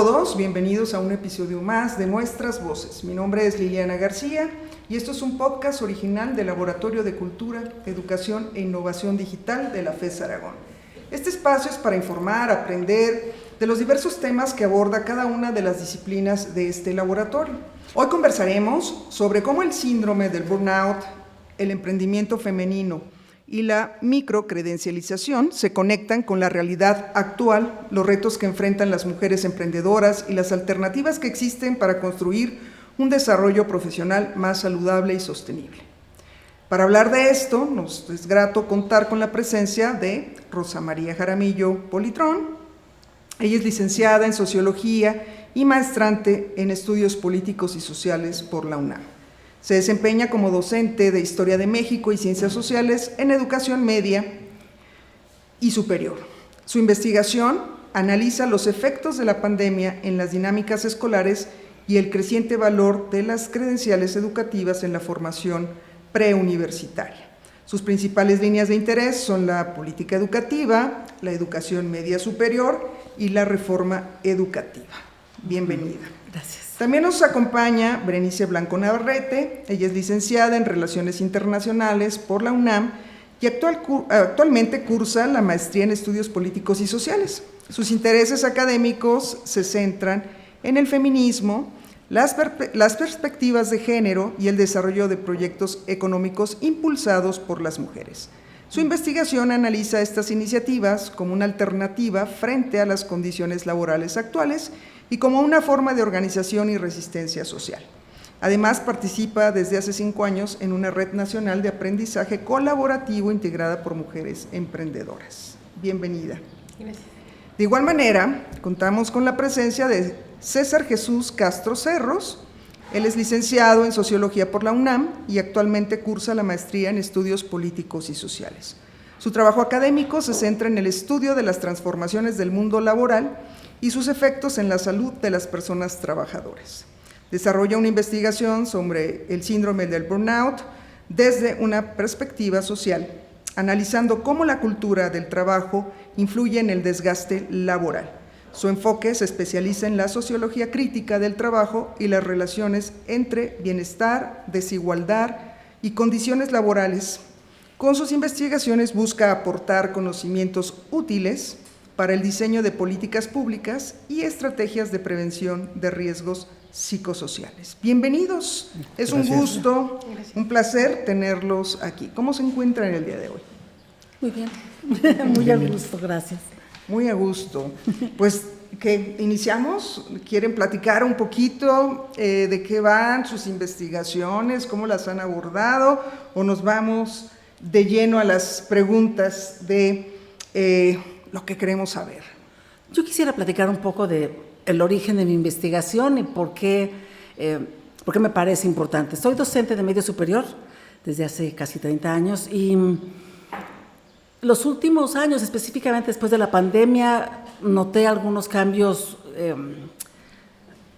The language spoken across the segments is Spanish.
todos, bienvenidos a un episodio más de Nuestras Voces. Mi nombre es Liliana García y esto es un podcast original del Laboratorio de Cultura, Educación e Innovación Digital de la FES Aragón. Este espacio es para informar, aprender de los diversos temas que aborda cada una de las disciplinas de este laboratorio. Hoy conversaremos sobre cómo el síndrome del burnout, el emprendimiento femenino y la microcredencialización se conectan con la realidad actual, los retos que enfrentan las mujeres emprendedoras y las alternativas que existen para construir un desarrollo profesional más saludable y sostenible. Para hablar de esto, nos es grato contar con la presencia de Rosa María Jaramillo Politrón. Ella es licenciada en Sociología y maestrante en Estudios Políticos y Sociales por la UNAM. Se desempeña como docente de Historia de México y Ciencias Sociales en Educación Media y Superior. Su investigación analiza los efectos de la pandemia en las dinámicas escolares y el creciente valor de las credenciales educativas en la formación preuniversitaria. Sus principales líneas de interés son la política educativa, la educación media superior y la reforma educativa. Bienvenida. Gracias. También nos acompaña Berenice Blanco Navarrete. Ella es licenciada en Relaciones Internacionales por la UNAM y actualmente cursa la maestría en Estudios Políticos y Sociales. Sus intereses académicos se centran en el feminismo, las perspectivas de género y el desarrollo de proyectos económicos impulsados por las mujeres. Su investigación analiza estas iniciativas como una alternativa frente a las condiciones laborales actuales y como una forma de organización y resistencia social. Además, participa desde hace 5 años en una red nacional de aprendizaje colaborativo integrada por mujeres emprendedoras. Bienvenida. Gracias. De igual manera, contamos con la presencia de César Jesús Castro Cerros. Él es licenciado en Sociología por la UNAM y actualmente cursa la maestría en Estudios Políticos y Sociales. Su trabajo académico se centra en el estudio de las transformaciones del mundo laboral y sus efectos en la salud de las personas trabajadoras. Desarrolla una investigación sobre el síndrome del burnout desde una perspectiva social, analizando cómo la cultura del trabajo influye en el desgaste laboral. Su enfoque se especializa en la sociología crítica del trabajo y las relaciones entre bienestar, desigualdad y condiciones laborales. Con sus investigaciones busca aportar conocimientos útiles para el diseño de políticas públicas y estrategias de prevención de riesgos psicosociales. Bienvenidos, es un gusto, un placer tenerlos aquí. ¿Cómo se encuentran el día de hoy? Muy bien, muy a gusto, gracias. Muy a gusto. Pues que iniciamos, ¿quieren platicar un poquito de qué van sus investigaciones, cómo las han abordado, o nos vamos de lleno a las preguntas de lo que queremos saber? Yo quisiera platicar un poco de el origen de mi investigación y por qué me parece importante. Soy docente de medio superior desde hace casi 30 años y los últimos años, específicamente después de la pandemia, noté algunos cambios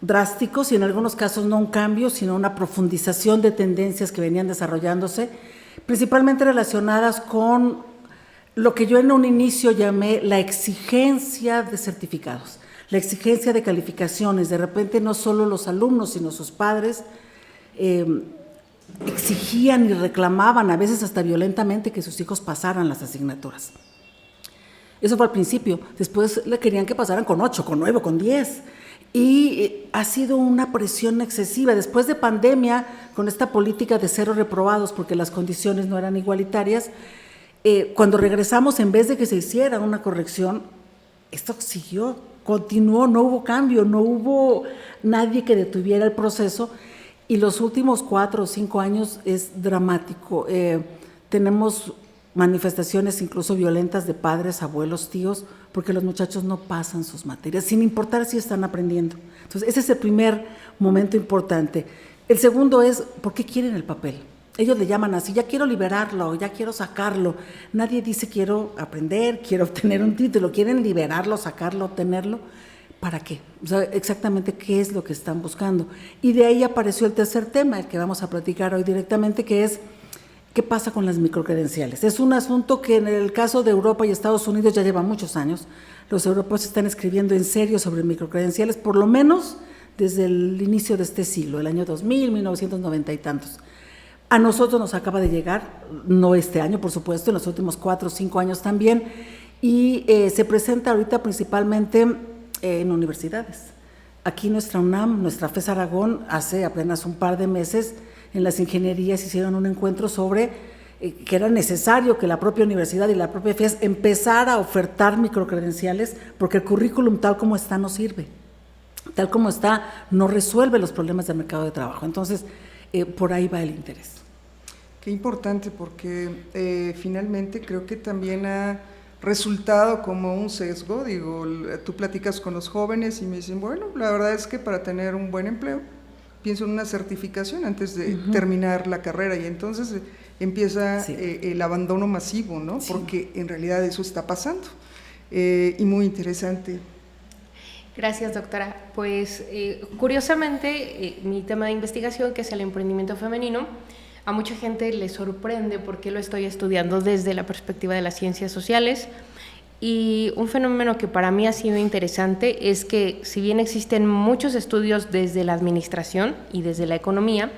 drásticos y en algunos casos no un cambio, sino una profundización de tendencias que venían desarrollándose, principalmente relacionadas con lo que yo en un inicio llamé la exigencia de certificados, la exigencia de calificaciones. De repente no solo los alumnos, sino sus padres exigían y reclamaban, a veces hasta violentamente, que sus hijos pasaran las asignaturas. Eso fue al principio. Después le querían que pasaran con 8, con 9, con 10. Y ha sido una presión excesiva. Después de pandemia, con esta política de 0 reprobados, porque las condiciones no eran igualitarias, cuando regresamos, en vez de que se hiciera una corrección, esto siguió, continuó, no hubo cambio, no hubo nadie que detuviera el proceso. Y los últimos 4 o 5 años es dramático. Tenemos manifestaciones incluso violentas de padres, abuelos, tíos, porque los muchachos no pasan sus materias, sin importar si están aprendiendo. Entonces, ese es el primer momento importante. El segundo es, ¿por qué quieren el papel? Ellos le llaman así, ya quiero liberarlo, ya quiero sacarlo. Nadie dice quiero aprender, quiero obtener un título, quieren liberarlo, sacarlo, obtenerlo. ¿Para qué? O sea, exactamente qué es lo que están buscando. Y de ahí apareció el tercer tema, el que vamos a platicar hoy directamente, que es ¿qué pasa con las microcredenciales? Es un asunto que en el caso de Europa y Estados Unidos ya lleva muchos años. Los europeos están escribiendo en serio sobre microcredenciales, por lo menos desde el inicio de este siglo, el año 2000, 1990 y tantos. A nosotros nos acaba de llegar, no este año, por supuesto, en los últimos 4 o 5 años también, y se presenta ahorita principalmente en universidades. Aquí nuestra UNAM, nuestra FES Aragón, hace apenas un par de meses, en las ingenierías hicieron un encuentro sobre que era necesario que la propia universidad y la propia FES empezara a ofertar microcredenciales, porque el currículum tal como está no sirve. Tal como está, no resuelve los problemas del mercado de trabajo. Entonces, por ahí va el interés. Qué importante, porque finalmente creo que también ha resultado como un sesgo. Digo, tú platicas con los jóvenes y me dicen, bueno, la verdad es que para tener un buen empleo, pienso en una certificación antes de terminar la carrera, y entonces empieza el abandono masivo, ¿no? Sí. Porque en realidad eso está pasando. Y muy interesante. Gracias, doctora. Pues curiosamente, mi tema de investigación, que es el emprendimiento femenino, a mucha gente le sorprende porque lo estoy estudiando desde la perspectiva de las ciencias sociales, y un fenómeno que para mí ha sido interesante es que, si bien existen muchos estudios desde la administración y desde la economía,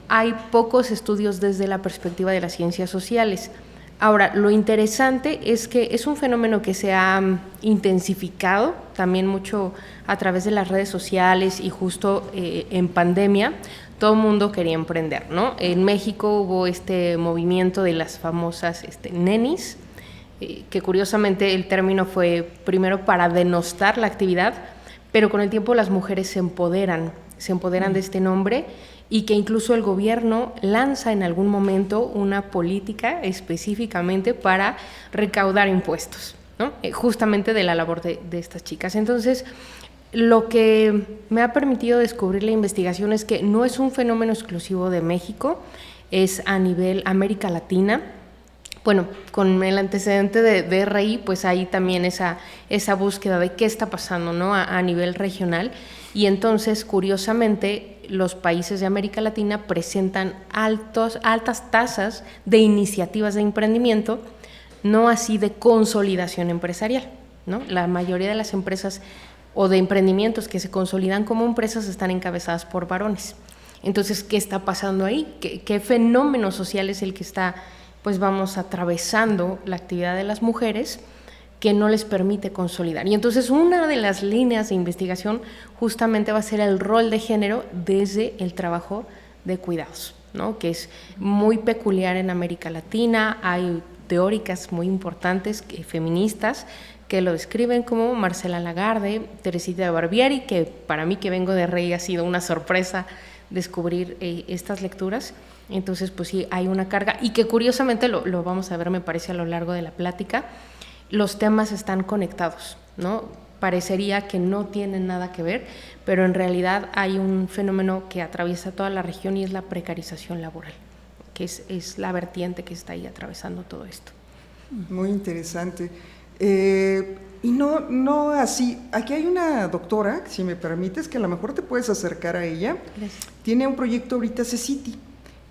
hay pocos estudios desde la perspectiva de las ciencias sociales. Ahora, lo interesante es que es un fenómeno que se ha intensificado también mucho a través de las redes sociales, y justo en pandemia todo el mundo quería emprender, ¿no? En México hubo este movimiento de las famosas nenis, que curiosamente el término fue primero para denostar la actividad, pero con el tiempo las mujeres se empoderan de este nombre, y que incluso el gobierno lanza en algún momento una política específicamente para recaudar impuestos, ¿no? Justamente de la labor de estas chicas. Entonces, lo que me ha permitido descubrir la investigación es que no es un fenómeno exclusivo de México, es a nivel América Latina. Bueno, con el antecedente de RI, pues hay también esa búsqueda de qué está pasando, ¿no? a nivel regional, y entonces, curiosamente, los países de América Latina presentan altas tasas de iniciativas de emprendimiento, no así de consolidación empresarial, ¿no? La mayoría de las empresas o de emprendimientos que se consolidan como empresas están encabezadas por varones. Entonces, ¿qué está pasando ahí? ¿Qué fenómeno social es el que está, pues vamos, atravesando la actividad de las mujeres, que no les permite consolidar? Y entonces una de las líneas de investigación justamente va a ser el rol de género desde el trabajo de cuidados, ¿no? Que es muy peculiar en América Latina. Hay teóricas muy importantes feministas que lo describen, como Marcela Lagarde, Teresita Barbieri, que para mí, que vengo de RI, ha sido una sorpresa descubrir estas lecturas. Entonces, pues sí, hay una carga, y que curiosamente lo vamos a ver, me parece, a lo largo de la plática. Los temas están conectados, ¿no? Parecería que no tienen nada que ver, pero en realidad hay un fenómeno que atraviesa toda la región, y es la precarización laboral, que es la vertiente que está ahí atravesando todo esto. Muy interesante. Y no así, aquí hay una doctora, si me permites, que a lo mejor te puedes acercar a ella. Gracias. Tiene un proyecto ahorita, CECITI,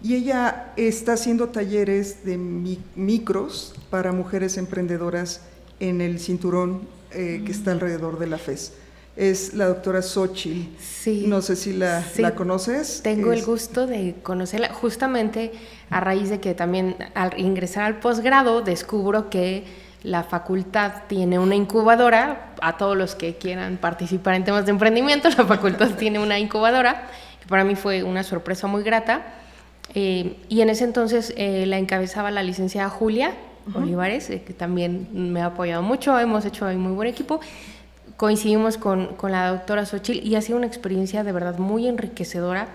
y ella está haciendo talleres de micros para mujeres emprendedoras en el cinturón que está alrededor de la FES. Es la doctora Xochitl. Sí. No sé si la conoces. Tengo el gusto de conocerla, justamente a raíz de que también al ingresar al posgrado descubro que la facultad tiene una incubadora. A todos los que quieran participar en temas de emprendimiento, la facultad tiene una incubadora, que para mí fue una sorpresa muy grata. Y en ese entonces la encabezaba la licenciada Julia Olivares, que también me ha apoyado mucho. Hemos hecho ahí muy buen equipo. Coincidimos con la doctora Xochitl, y ha sido una experiencia de verdad muy enriquecedora.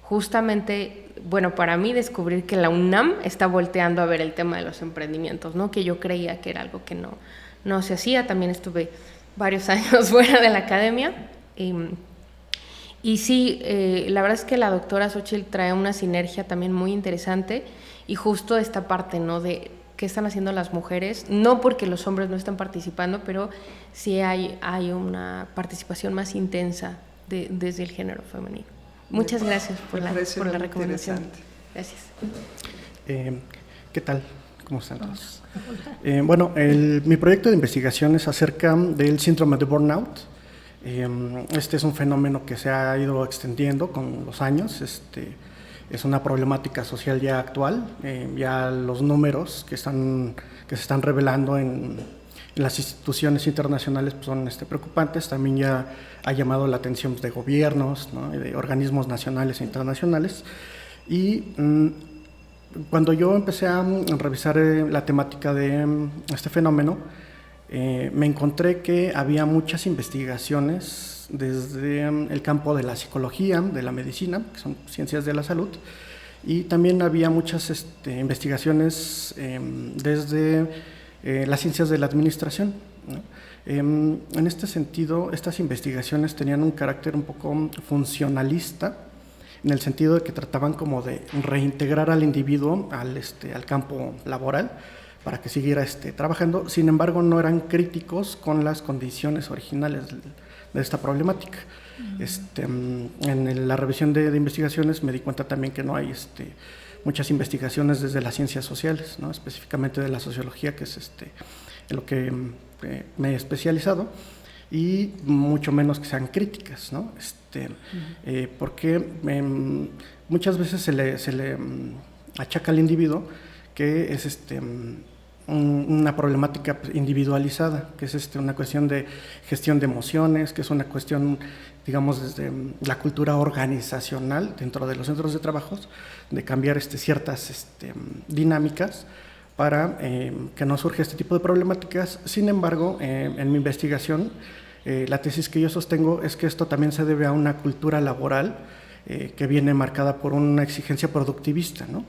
Justamente, bueno, para mí, descubrir que la UNAM está volteando a ver el tema de los emprendimientos, ¿no? Que yo creía que era algo que no se hacía. También estuve varios años fuera de la academia. Y sí, la verdad es que la doctora Xochitl trae una sinergia también muy interesante, y justo esta parte, ¿no? De qué están haciendo las mujeres, no porque los hombres no están participando, pero sí hay una participación más intensa desde el género femenino. Muchas gracias por la recomendación. Gracias. ¿Qué tal? ¿Cómo están todos? Bueno, mi proyecto de investigación es acerca del síndrome de burnout. Este es un fenómeno que se ha ido extendiendo con los años. Es una problemática social ya actual. Ya los números que se están revelando en las instituciones internacionales pues, son preocupantes. También ya ha llamado la atención de gobiernos, ¿no? Y de organismos nacionales e internacionales. Y cuando yo empecé a revisar la temática de este fenómeno, me encontré que había muchas investigaciones desde el campo de la psicología, de la medicina, que son ciencias de la salud, y también había muchas investigaciones desde las ciencias de la administración, ¿no? En este sentido, estas investigaciones tenían un carácter un poco funcionalista, en el sentido de que trataban como de reintegrar al individuo al campo laboral para que siguiera trabajando. Sin embargo, no eran críticos con las condiciones originales de esta problemática. En la revisión de investigaciones me di cuenta también que no hay muchas investigaciones desde las ciencias sociales, ¿no? Específicamente de la sociología, que es en lo que me he especializado, y mucho menos que sean críticas, ¿no? Porque muchas veces se le achaca al individuo que es una problemática individualizada, que es una cuestión de gestión de emociones, que es una cuestión, digamos, desde la cultura organizacional dentro de los centros de trabajo, de cambiar ciertas dinámicas para que no surja este tipo de problemáticas. Sin embargo, en mi investigación, la tesis que yo sostengo es que esto también se debe a una cultura laboral que viene marcada por una exigencia productivista, ¿no?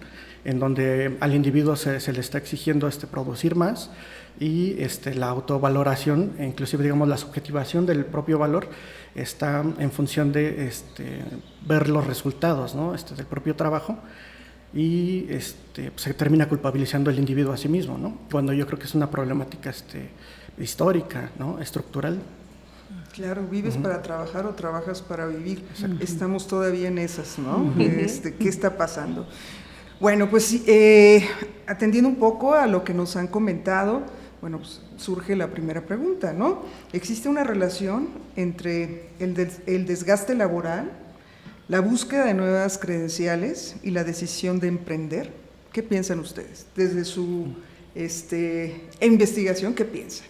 En donde al individuo se le está exigiendo producir más, y la autovaloración, inclusive digamos la subjetivación del propio valor, está en función de ver los resultados, ¿no? Del propio trabajo, y se termina culpabilizando el individuo a sí mismo, ¿no? Cuando yo creo que es una problemática histórica, ¿no? Estructural. Claro, ¿vives para trabajar o trabajas para vivir? Estamos todavía en esas, ¿no? ¿Qué está pasando? Bueno, pues atendiendo un poco a lo que nos han comentado, bueno, pues surge la primera pregunta, ¿no? ¿Existe una relación entre el desgaste laboral, la búsqueda de nuevas credenciales y la decisión de emprender? ¿Qué piensan ustedes? Desde su investigación, ¿qué piensan?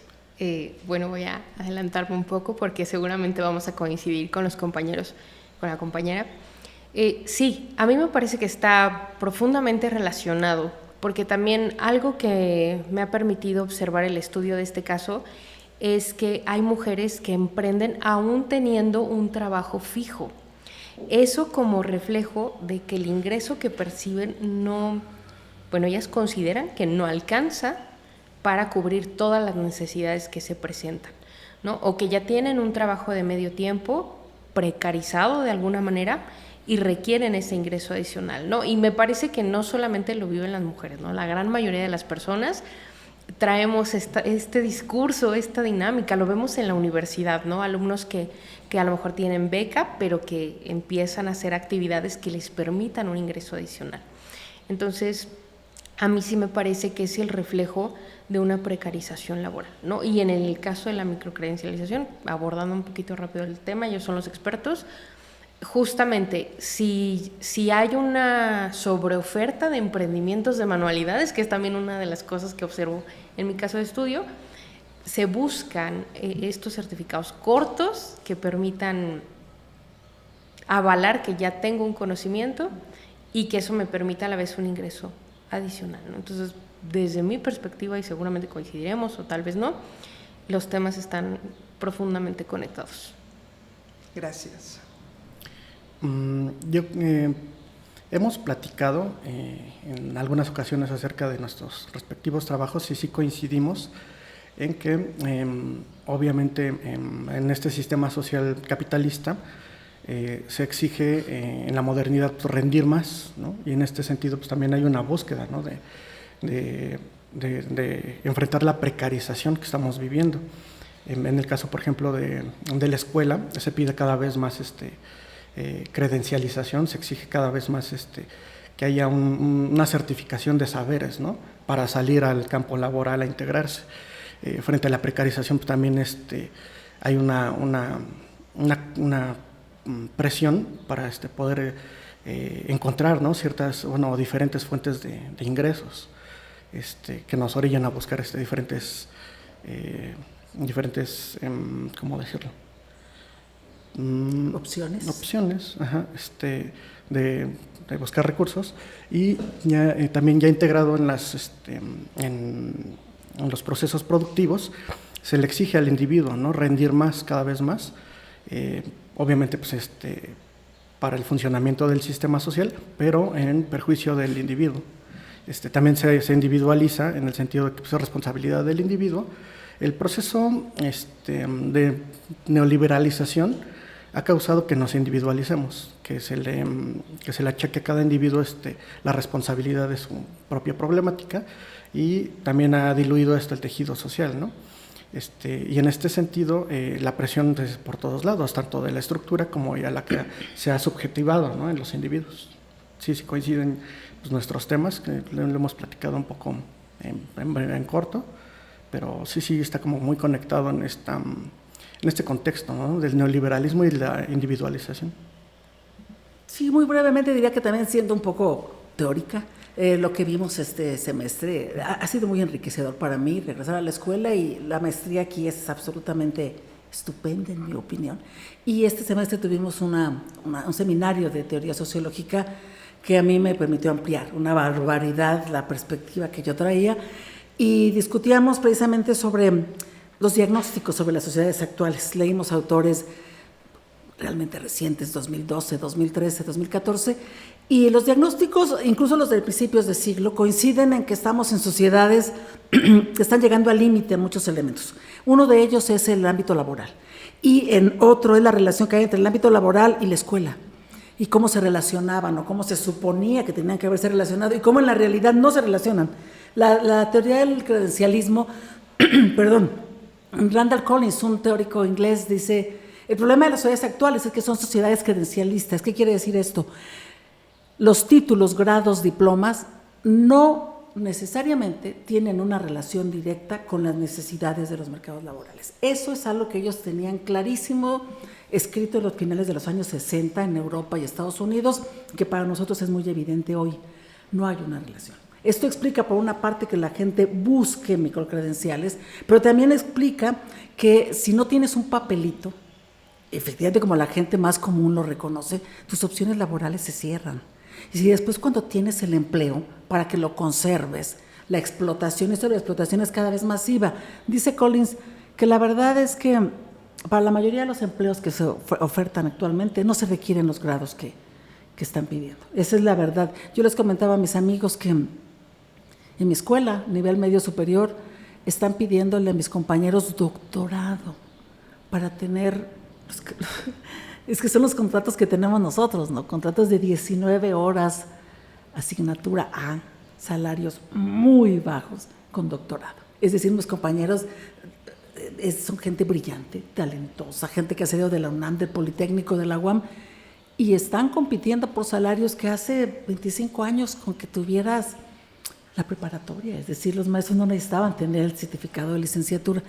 Bueno, voy a adelantarme un poco porque seguramente vamos a coincidir con los compañeros, con la compañera. Sí, a mí me parece que está profundamente relacionado, porque también algo que me ha permitido observar el estudio de este caso es que hay mujeres que emprenden aún teniendo un trabajo fijo. Eso como reflejo de que el ingreso que perciben ellas consideran que no alcanza para cubrir todas las necesidades que se presentan, ¿no? O que ya tienen un trabajo de medio tiempo precarizado de alguna manera y requieren ese ingreso adicional, ¿no? Y me parece que no solamente lo viven las mujeres, ¿no? La gran mayoría de las personas traemos este discurso, esta dinámica, lo vemos en la universidad, ¿no? Alumnos que a lo mejor tienen beca, pero que empiezan a hacer actividades que les permitan un ingreso adicional. Entonces, a mí sí me parece que es el reflejo de una precarización laboral, ¿no? Y en el caso de la microcredencialización, abordando un poquito rápido el tema, ellos son los expertos, justamente si hay una sobreoferta de emprendimientos de manualidades, que es también una de las cosas que observo en mi caso de estudio, se buscan estos certificados cortos que permitan avalar que ya tengo un conocimiento y que eso me permita a la vez un ingreso adicional, ¿no? Entonces, desde mi perspectiva, y seguramente coincidiremos o tal vez no, los temas están profundamente conectados. Gracias. Hemos platicado en algunas ocasiones acerca de nuestros respectivos trabajos y sí coincidimos en que obviamente en este sistema social capitalista se exige en la modernidad rendir más, ¿no? Y en este sentido pues también hay una búsqueda, ¿no? de enfrentar la precarización que estamos viviendo. En el caso, por ejemplo, de la escuela, se pide cada vez más credencialización, se exige cada vez más que haya una certificación de saberes, ¿no? Para salir al campo laboral a integrarse. Frente a la precarización, pues, también hay una presión para poder encontrar, ¿no? ciertas, diferentes fuentes de ingresos que nos orillan a buscar diferentes, ¿cómo decirlo? Opciones, ajá, de buscar recursos, y también ya integrado en los procesos productivos se le exige al individuo, ¿no? rendir más, cada vez más, obviamente pues para el funcionamiento del sistema social, pero en perjuicio del individuo. También se individualiza en el sentido de que es responsabilidad del individuo. El proceso de neoliberalización ha causado que nos individualicemos, que se le achaque a cada individuo la responsabilidad de su propia problemática, y también ha diluido el tejido social, ¿no? Y en este sentido, la presión es por todos lados, tanto de la estructura como ya la que se ha subjetivado, ¿no? en los individuos. Sí coinciden pues, nuestros temas, que lo hemos platicado un poco en corto, pero sí está como muy conectado en este contexto, ¿no? del neoliberalismo y la individualización. Sí, muy brevemente diría que también, siendo un poco teórica, lo que vimos este semestre ha sido muy enriquecedor para mí, regresar a la escuela, y la maestría aquí es absolutamente estupenda, en mi opinión. Y este semestre tuvimos un seminario de teoría sociológica que a mí me permitió ampliar una barbaridad la perspectiva que yo traía, y discutíamos precisamente sobre los diagnósticos sobre las sociedades actuales. Leímos autores realmente recientes, 2012, 2013, 2014, y los diagnósticos, incluso los de principios de siglo, coinciden en que estamos en sociedades que están llegando al límite en muchos elementos. Uno de ellos es el ámbito laboral, y en otro es la relación que hay entre el ámbito laboral y la escuela, y cómo se relacionaban, o cómo se suponía que tenían que haberse relacionado, y cómo en la realidad no se relacionan. La teoría del credencialismo, perdón, Randall Collins, un teórico inglés, dice: el problema de las sociedades actuales es que son sociedades credencialistas. ¿Qué quiere decir esto? Los títulos, grados, diplomas no necesariamente tienen una relación directa con las necesidades de los mercados laborales. Eso es algo que ellos tenían clarísimo, escrito en los finales de los años 60 en Europa y Estados Unidos, que para nosotros es muy evidente hoy. No hay una relación. Esto explica, por una parte, que la gente busque microcredenciales, pero también explica que si no tienes un papelito, efectivamente, como la gente más común lo reconoce, tus opciones laborales se cierran. Y si después, cuando tienes el empleo, para que lo conserves, la explotación, esto de la explotación es cada vez masiva. Dice Collins que la verdad es que para la mayoría de los empleos que se ofertan actualmente no se requieren los grados que están pidiendo. Esa es la verdad. Yo les comentaba a mis amigos que en mi escuela, nivel medio superior, están pidiéndole a mis compañeros doctorado para tener... Es que son los contratos que tenemos nosotros, ¿no? Contratos de 19 horas, asignatura A, salarios muy bajos con doctorado. Es decir, mis compañeros son gente brillante, talentosa, gente que ha salido de la UNAM, del Politécnico, de la UAM, y están compitiendo por salarios que hace 25 años con que tuvieras la preparatoria. Es decir, los maestros no necesitaban tener el certificado de licenciatura.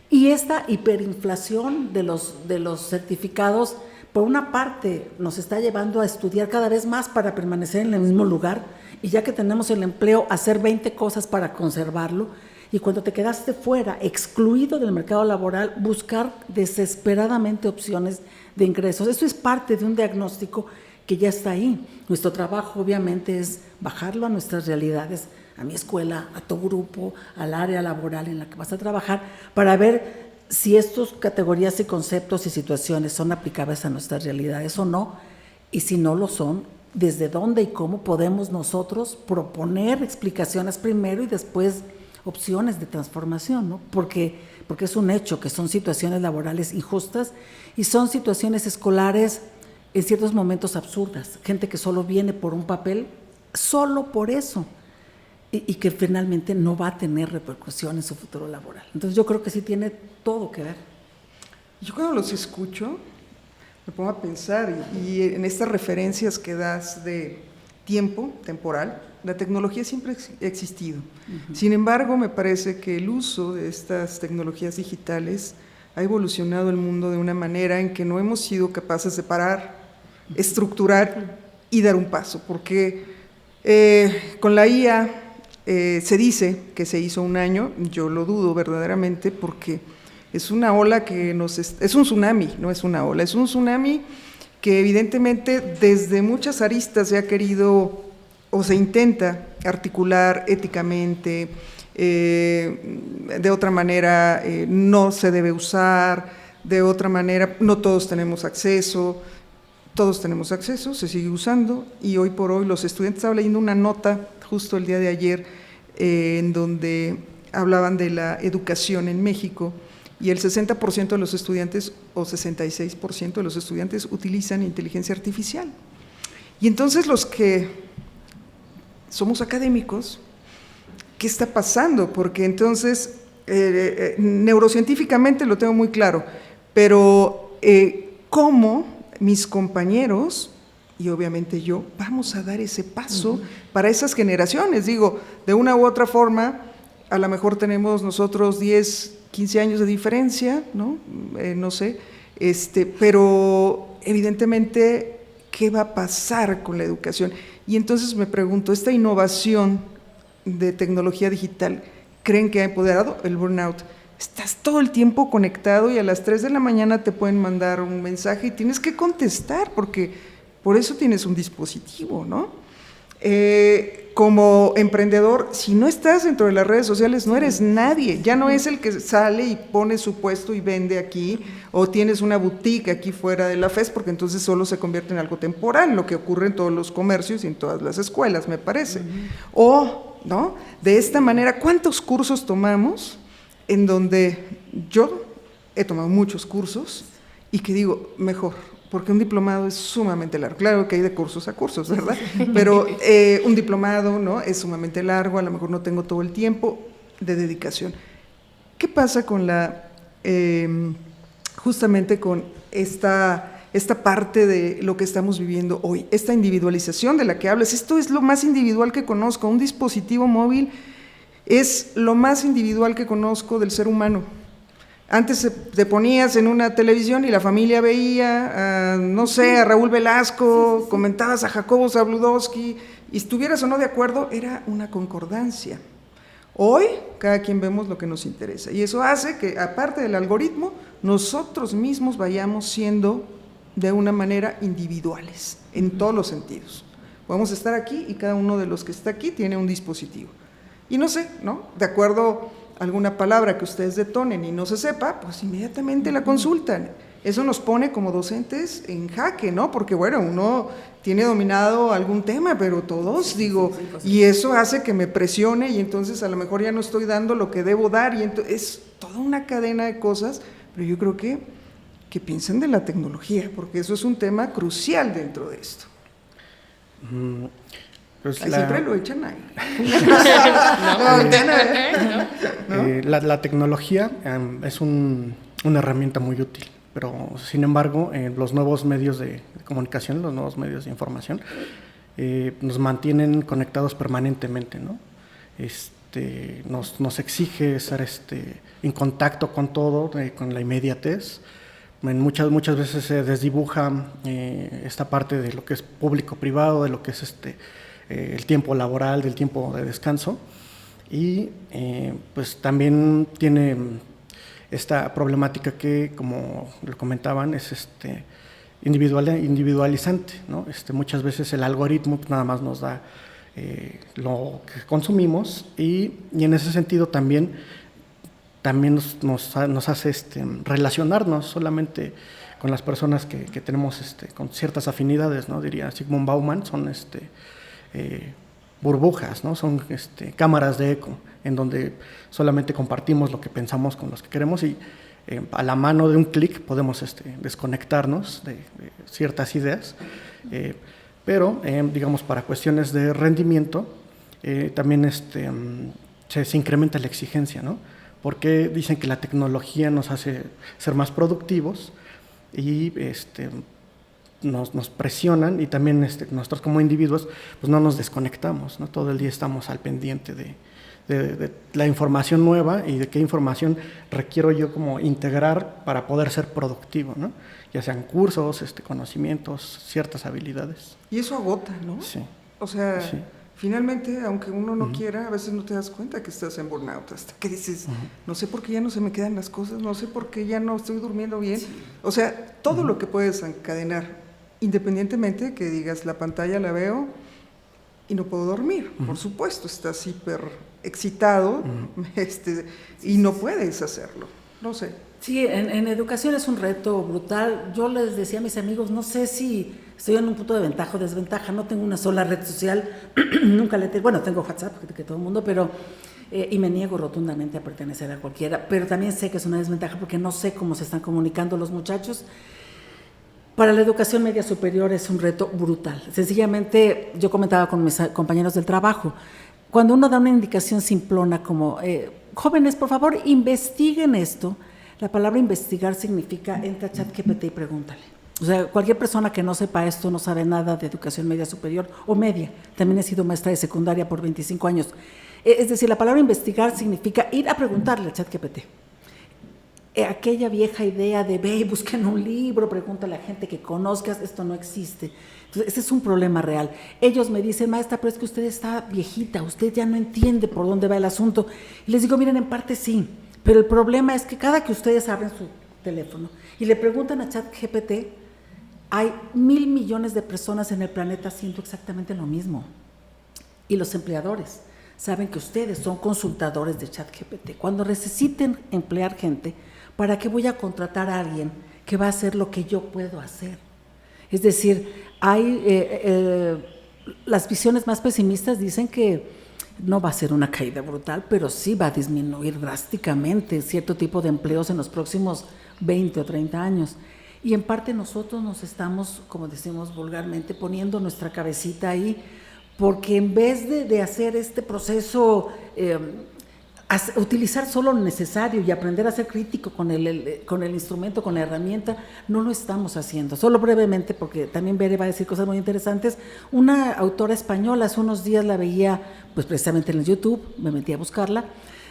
Y esta hiperinflación de los certificados, por una parte, nos está llevando a estudiar cada vez más para permanecer en el mismo lugar, y ya que tenemos el empleo, hacer 20 cosas para conservarlo, y cuando te quedaste fuera, excluido del mercado laboral, buscar desesperadamente opciones de ingresos. Esto es parte de un diagnóstico que ya está ahí. Nuestro trabajo, obviamente, es bajarlo a nuestras realidades, a mi escuela, a tu grupo, al área laboral en la que vas a trabajar, para ver si estas categorías y conceptos y situaciones son aplicables a nuestras realidades o no, y si no lo son, desde dónde y cómo podemos nosotros proponer explicaciones primero y después opciones de transformación, ¿no? Porque es un hecho que son situaciones laborales injustas y son situaciones escolares en ciertos momentos absurdas, gente que solo viene por un papel, solo por eso, y que finalmente no va a tener repercusión en su futuro laboral. Entonces yo creo que sí tiene todo que ver. Yo cuando los escucho me pongo a pensar, y en estas referencias que das de tiempo temporal, la tecnología siempre ha existido. Sin embargo, me parece que el uso de estas tecnologías digitales ha evolucionado el mundo de una manera en que no hemos sido capaces de parar, estructurar y dar un paso, porque con la IA se dice que se hizo un año, yo lo dudo verdaderamente, porque es una ola que es un tsunami, no es una ola, es un tsunami que evidentemente desde muchas aristas se ha querido o se intenta articular éticamente, de otra manera no se debe usar, de otra manera no todos tenemos acceso, se sigue usando, y hoy por hoy los estudiantes, estaba leyendo una nota justo el día de ayer en donde hablaban de la educación en México, y el 60% de los estudiantes o 66% de los estudiantes utilizan inteligencia artificial. Y entonces los que somos académicos, ¿qué está pasando? Porque entonces, neurocientíficamente lo tengo muy claro, pero ¿cómo mis compañeros, y obviamente yo, vamos a dar ese paso para esas generaciones? Digo, de una u otra forma, a lo mejor tenemos nosotros 10, 15 años de diferencia, ¿no? No sé, pero evidentemente, ¿qué va a pasar con la educación? Y entonces me pregunto, esta innovación de tecnología digital, ¿creen que ha empoderado el burnout? Estás todo el tiempo conectado y a las 3 de la mañana te pueden mandar un mensaje y tienes que contestar, porque por eso tienes un dispositivo, ¿no? Como emprendedor, si no estás dentro de las redes sociales, no eres nadie, ya no es el que sale y pone su puesto y vende aquí, o tienes una boutique aquí fuera de la FES, porque entonces solo se convierte en algo temporal, lo que ocurre en todos los comercios y en todas las escuelas, me parece. O, ¿no? De esta manera, ¿cuántos cursos tomamos? En donde yo he tomado muchos cursos y que digo, mejor, porque un diplomado es sumamente largo. Claro que hay de cursos a cursos, ¿verdad? Pero un diplomado, ¿no?, es sumamente largo, a lo mejor no tengo todo el tiempo de dedicación. ¿Qué pasa con justamente con esta parte de lo que estamos viviendo hoy, esta individualización de la que hablas? Esto es lo más individual que conozco, un dispositivo móvil es lo más individual que conozco del ser humano. Antes te ponías en una televisión y la familia veía, no sé, a Raúl Velasco, comentabas a Jacobo Zabludowski, y estuvieras o no de acuerdo, era una concordancia. Hoy, cada quien vemos lo que nos interesa, y eso hace que, aparte del algoritmo, nosotros mismos vayamos siendo de una manera individuales, en todos los sentidos. Podemos estar aquí y cada uno de los que está aquí tiene un dispositivo. Y no sé, ¿no?, de acuerdo a alguna palabra que ustedes detonen y no se sepa, pues inmediatamente la consultan. Eso nos pone como docentes en jaque, ¿no? Porque bueno, uno tiene dominado algún tema, pero todos, digo, y eso hace que me presione y entonces a lo mejor ya no estoy dando lo que debo dar, y entonces es toda una cadena de cosas, pero yo creo que piensen de la tecnología, porque eso es un tema crucial dentro de esto. Pues siempre lo echan ahí. La tecnología es una herramienta muy útil, pero sin embargo los nuevos medios de comunicación, los nuevos medios de información nos mantienen conectados permanentemente, ¿no? Nos exige estar en contacto con todo, con la inmediatez. Muchas veces se desdibuja esta parte de lo que es público-privado, de lo que es el tiempo laboral, del tiempo de descanso, y pues también tiene esta problemática que, como lo comentaban, es individualizante, ¿no? Muchas veces el algoritmo nada más nos da lo que consumimos, y en ese sentido también nos hace relacionarnos solamente con las personas que tenemos con ciertas afinidades, ¿no? Diría Sigmund Bauman, son burbujas, ¿no? Son cámaras de eco en donde solamente compartimos lo que pensamos con los que queremos, y a la mano de un clic podemos desconectarnos de ciertas ideas, pero digamos, para cuestiones de rendimiento también se incrementa la exigencia, ¿no? Porque dicen que la tecnología nos hace ser más productivos, y nos presionan, y también nosotros como individuos pues no nos desconectamos, ¿no? Todo el día estamos al pendiente de la información nueva y de qué información requiero yo como integrar para poder ser productivo, ¿no? Ya sean cursos, conocimientos, ciertas habilidades. Y eso agota, ¿no? Sí. O sea, sí. Finalmente, aunque uno no quiera, a veces no te das cuenta que estás en burnout, hasta que dices, no sé por qué ya no se me quedan las cosas, no sé por qué ya no estoy durmiendo bien. Sí. O sea, todo lo que puedes encadenar, independientemente que digas, la pantalla la veo y no puedo dormir. Por supuesto, estás hiper excitado y no puedes hacerlo, no sé. Sí, en educación es un reto brutal. Yo les decía a mis amigos, no sé si estoy en un punto de ventaja o desventaja, no tengo una sola red social, nunca le tengo, bueno, tengo WhatsApp, que todo el mundo, pero, y me niego rotundamente a pertenecer a cualquiera, pero también sé que es una desventaja porque no sé cómo se están comunicando los muchachos. Para la educación media superior es un reto brutal. Sencillamente, yo comentaba con mis compañeros del trabajo, cuando uno da una indicación simplona como, jóvenes, por favor, investiguen esto. La palabra investigar significa entra a ChatGPT y pregúntale. O sea, cualquier persona que no sepa esto, no sabe nada de educación media superior o media. También he sido maestra de secundaria por 25 años. Es decir, la palabra investigar significa ir a preguntarle a ChatGPT. Aquella vieja idea de ve y busquen un libro, pregúntale a la gente que conozcas, esto no existe. Entonces, ese es un problema real. Ellos me dicen, maestra, pero es que usted está viejita, usted ya no entiende por dónde va el asunto. Y les digo, miren, en parte sí. Pero el problema es que cada que ustedes abren su teléfono y le preguntan a ChatGPT, hay 1,000 millones de personas en el planeta haciendo exactamente lo mismo. Y los empleadores saben que ustedes son consultadores de ChatGPT. Cuando necesiten emplear gente, ¿para qué voy a contratar a alguien que va a hacer lo que yo puedo hacer? Es decir, hay las visiones más pesimistas dicen que no va a ser una caída brutal, pero sí va a disminuir drásticamente cierto tipo de empleos en los próximos 20 o 30 años. Y en parte nosotros nos estamos, como decimos vulgarmente, poniendo nuestra cabecita ahí, porque en vez de hacer este proceso, utilizar solo lo necesario y aprender a ser crítico con el instrumento, con la herramienta, no lo estamos haciendo. Solo brevemente, porque también Bere va a decir cosas muy interesantes. Una autora española, hace unos días la veía, pues precisamente en el YouTube, me metí a buscarla,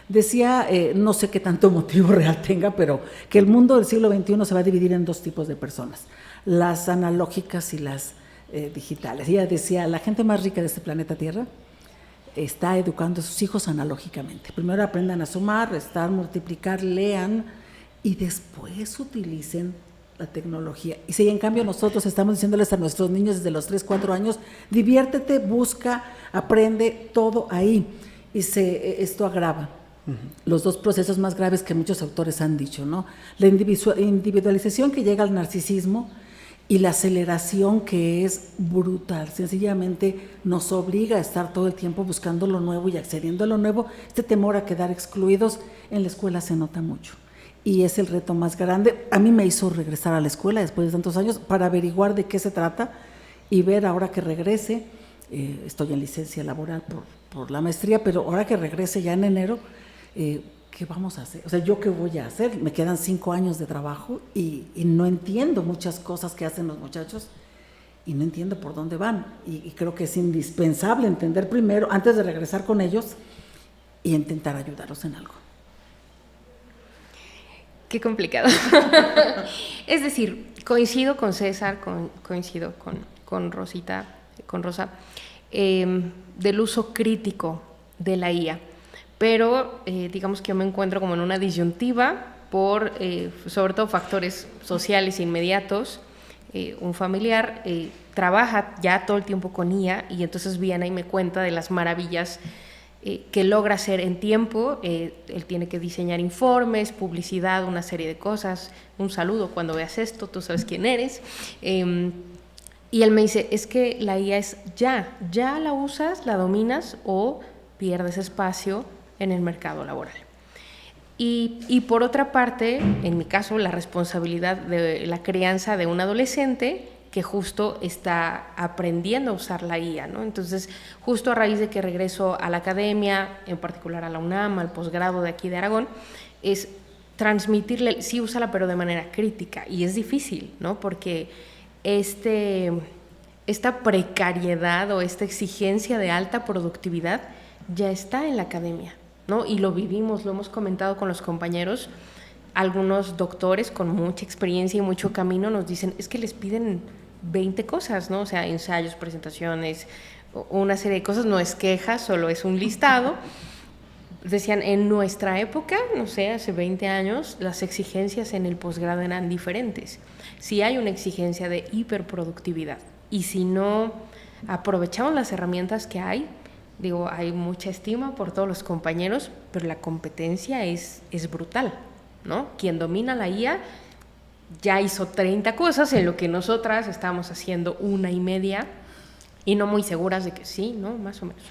decía, no sé qué tanto motivo real tenga, pero que el mundo del siglo XXI se va a dividir en dos tipos de personas, las analógicas y las digitales. Ella decía, la gente más rica de este planeta Tierra está educando a sus hijos analógicamente. Primero aprendan a sumar, restar, multiplicar, lean y después utilicen la tecnología. Y si en cambio nosotros estamos diciéndoles a nuestros niños desde los 3, 4 años, diviértete, busca, aprende, todo ahí. Y esto agrava los dos procesos más graves que muchos autores han dicho, ¿no? La individualización que llega al narcisismo y la aceleración que es brutal, sencillamente nos obliga a estar todo el tiempo buscando lo nuevo y accediendo a lo nuevo. Este temor a quedar excluidos en la escuela se nota mucho y es el reto más grande. A mí me hizo regresar a la escuela después de tantos años para averiguar de qué se trata y ver ahora que regrese, estoy en licencia laboral por la maestría, pero ahora que regrese ya en enero, ¿qué vamos a hacer? O sea, ¿yo qué voy a hacer? Me quedan 5 años de trabajo y no entiendo muchas cosas que hacen los muchachos y no entiendo por dónde van. Y creo que es indispensable entender primero, antes de regresar con ellos, y intentar ayudarlos en algo. Qué complicado. Es decir, coincido con César, coincido con Rosita, con Rosa, del uso crítico de la IA. Pero digamos que yo me encuentro como en una disyuntiva por sobre todo factores sociales inmediatos. Un familiar trabaja ya todo el tiempo con IA y entonces viene y me cuenta de las maravillas que logra hacer en tiempo. Él tiene que diseñar informes, publicidad, una serie de cosas. Un saludo cuando veas esto, tú sabes quién eres. Y él me dice, es que la IA es ya la usas, la dominas o pierdes espacio en el mercado laboral. Y por otra parte, en mi caso, la responsabilidad de la crianza de un adolescente que justo está aprendiendo a usar la IA, ¿no? Entonces, justo a raíz de que regreso a la academia, en particular a la UNAM, al posgrado de aquí de Aragón, es transmitirle, sí úsala, pero de manera crítica, y es difícil, ¿no? Porque esta precariedad o esta exigencia de alta productividad ya está en la academia, ¿no? Y lo vivimos, lo hemos comentado con los compañeros. Algunos doctores con mucha experiencia y mucho camino nos dicen, es que les piden 20 cosas, ¿no? O sea, ensayos, presentaciones, una serie de cosas, no es queja, solo es un listado. Decían, en nuestra época, no sé, hace 20 años, las exigencias en el posgrado eran diferentes. Sí hay una exigencia de hiperproductividad, y si no aprovechamos las herramientas que hay, digo, hay mucha estima por todos los compañeros, pero la competencia es brutal, ¿no? Quien domina la IA ya hizo 30 cosas en lo que nosotras estábamos haciendo 1.5 y no muy seguras de que sí, ¿no? Más o menos.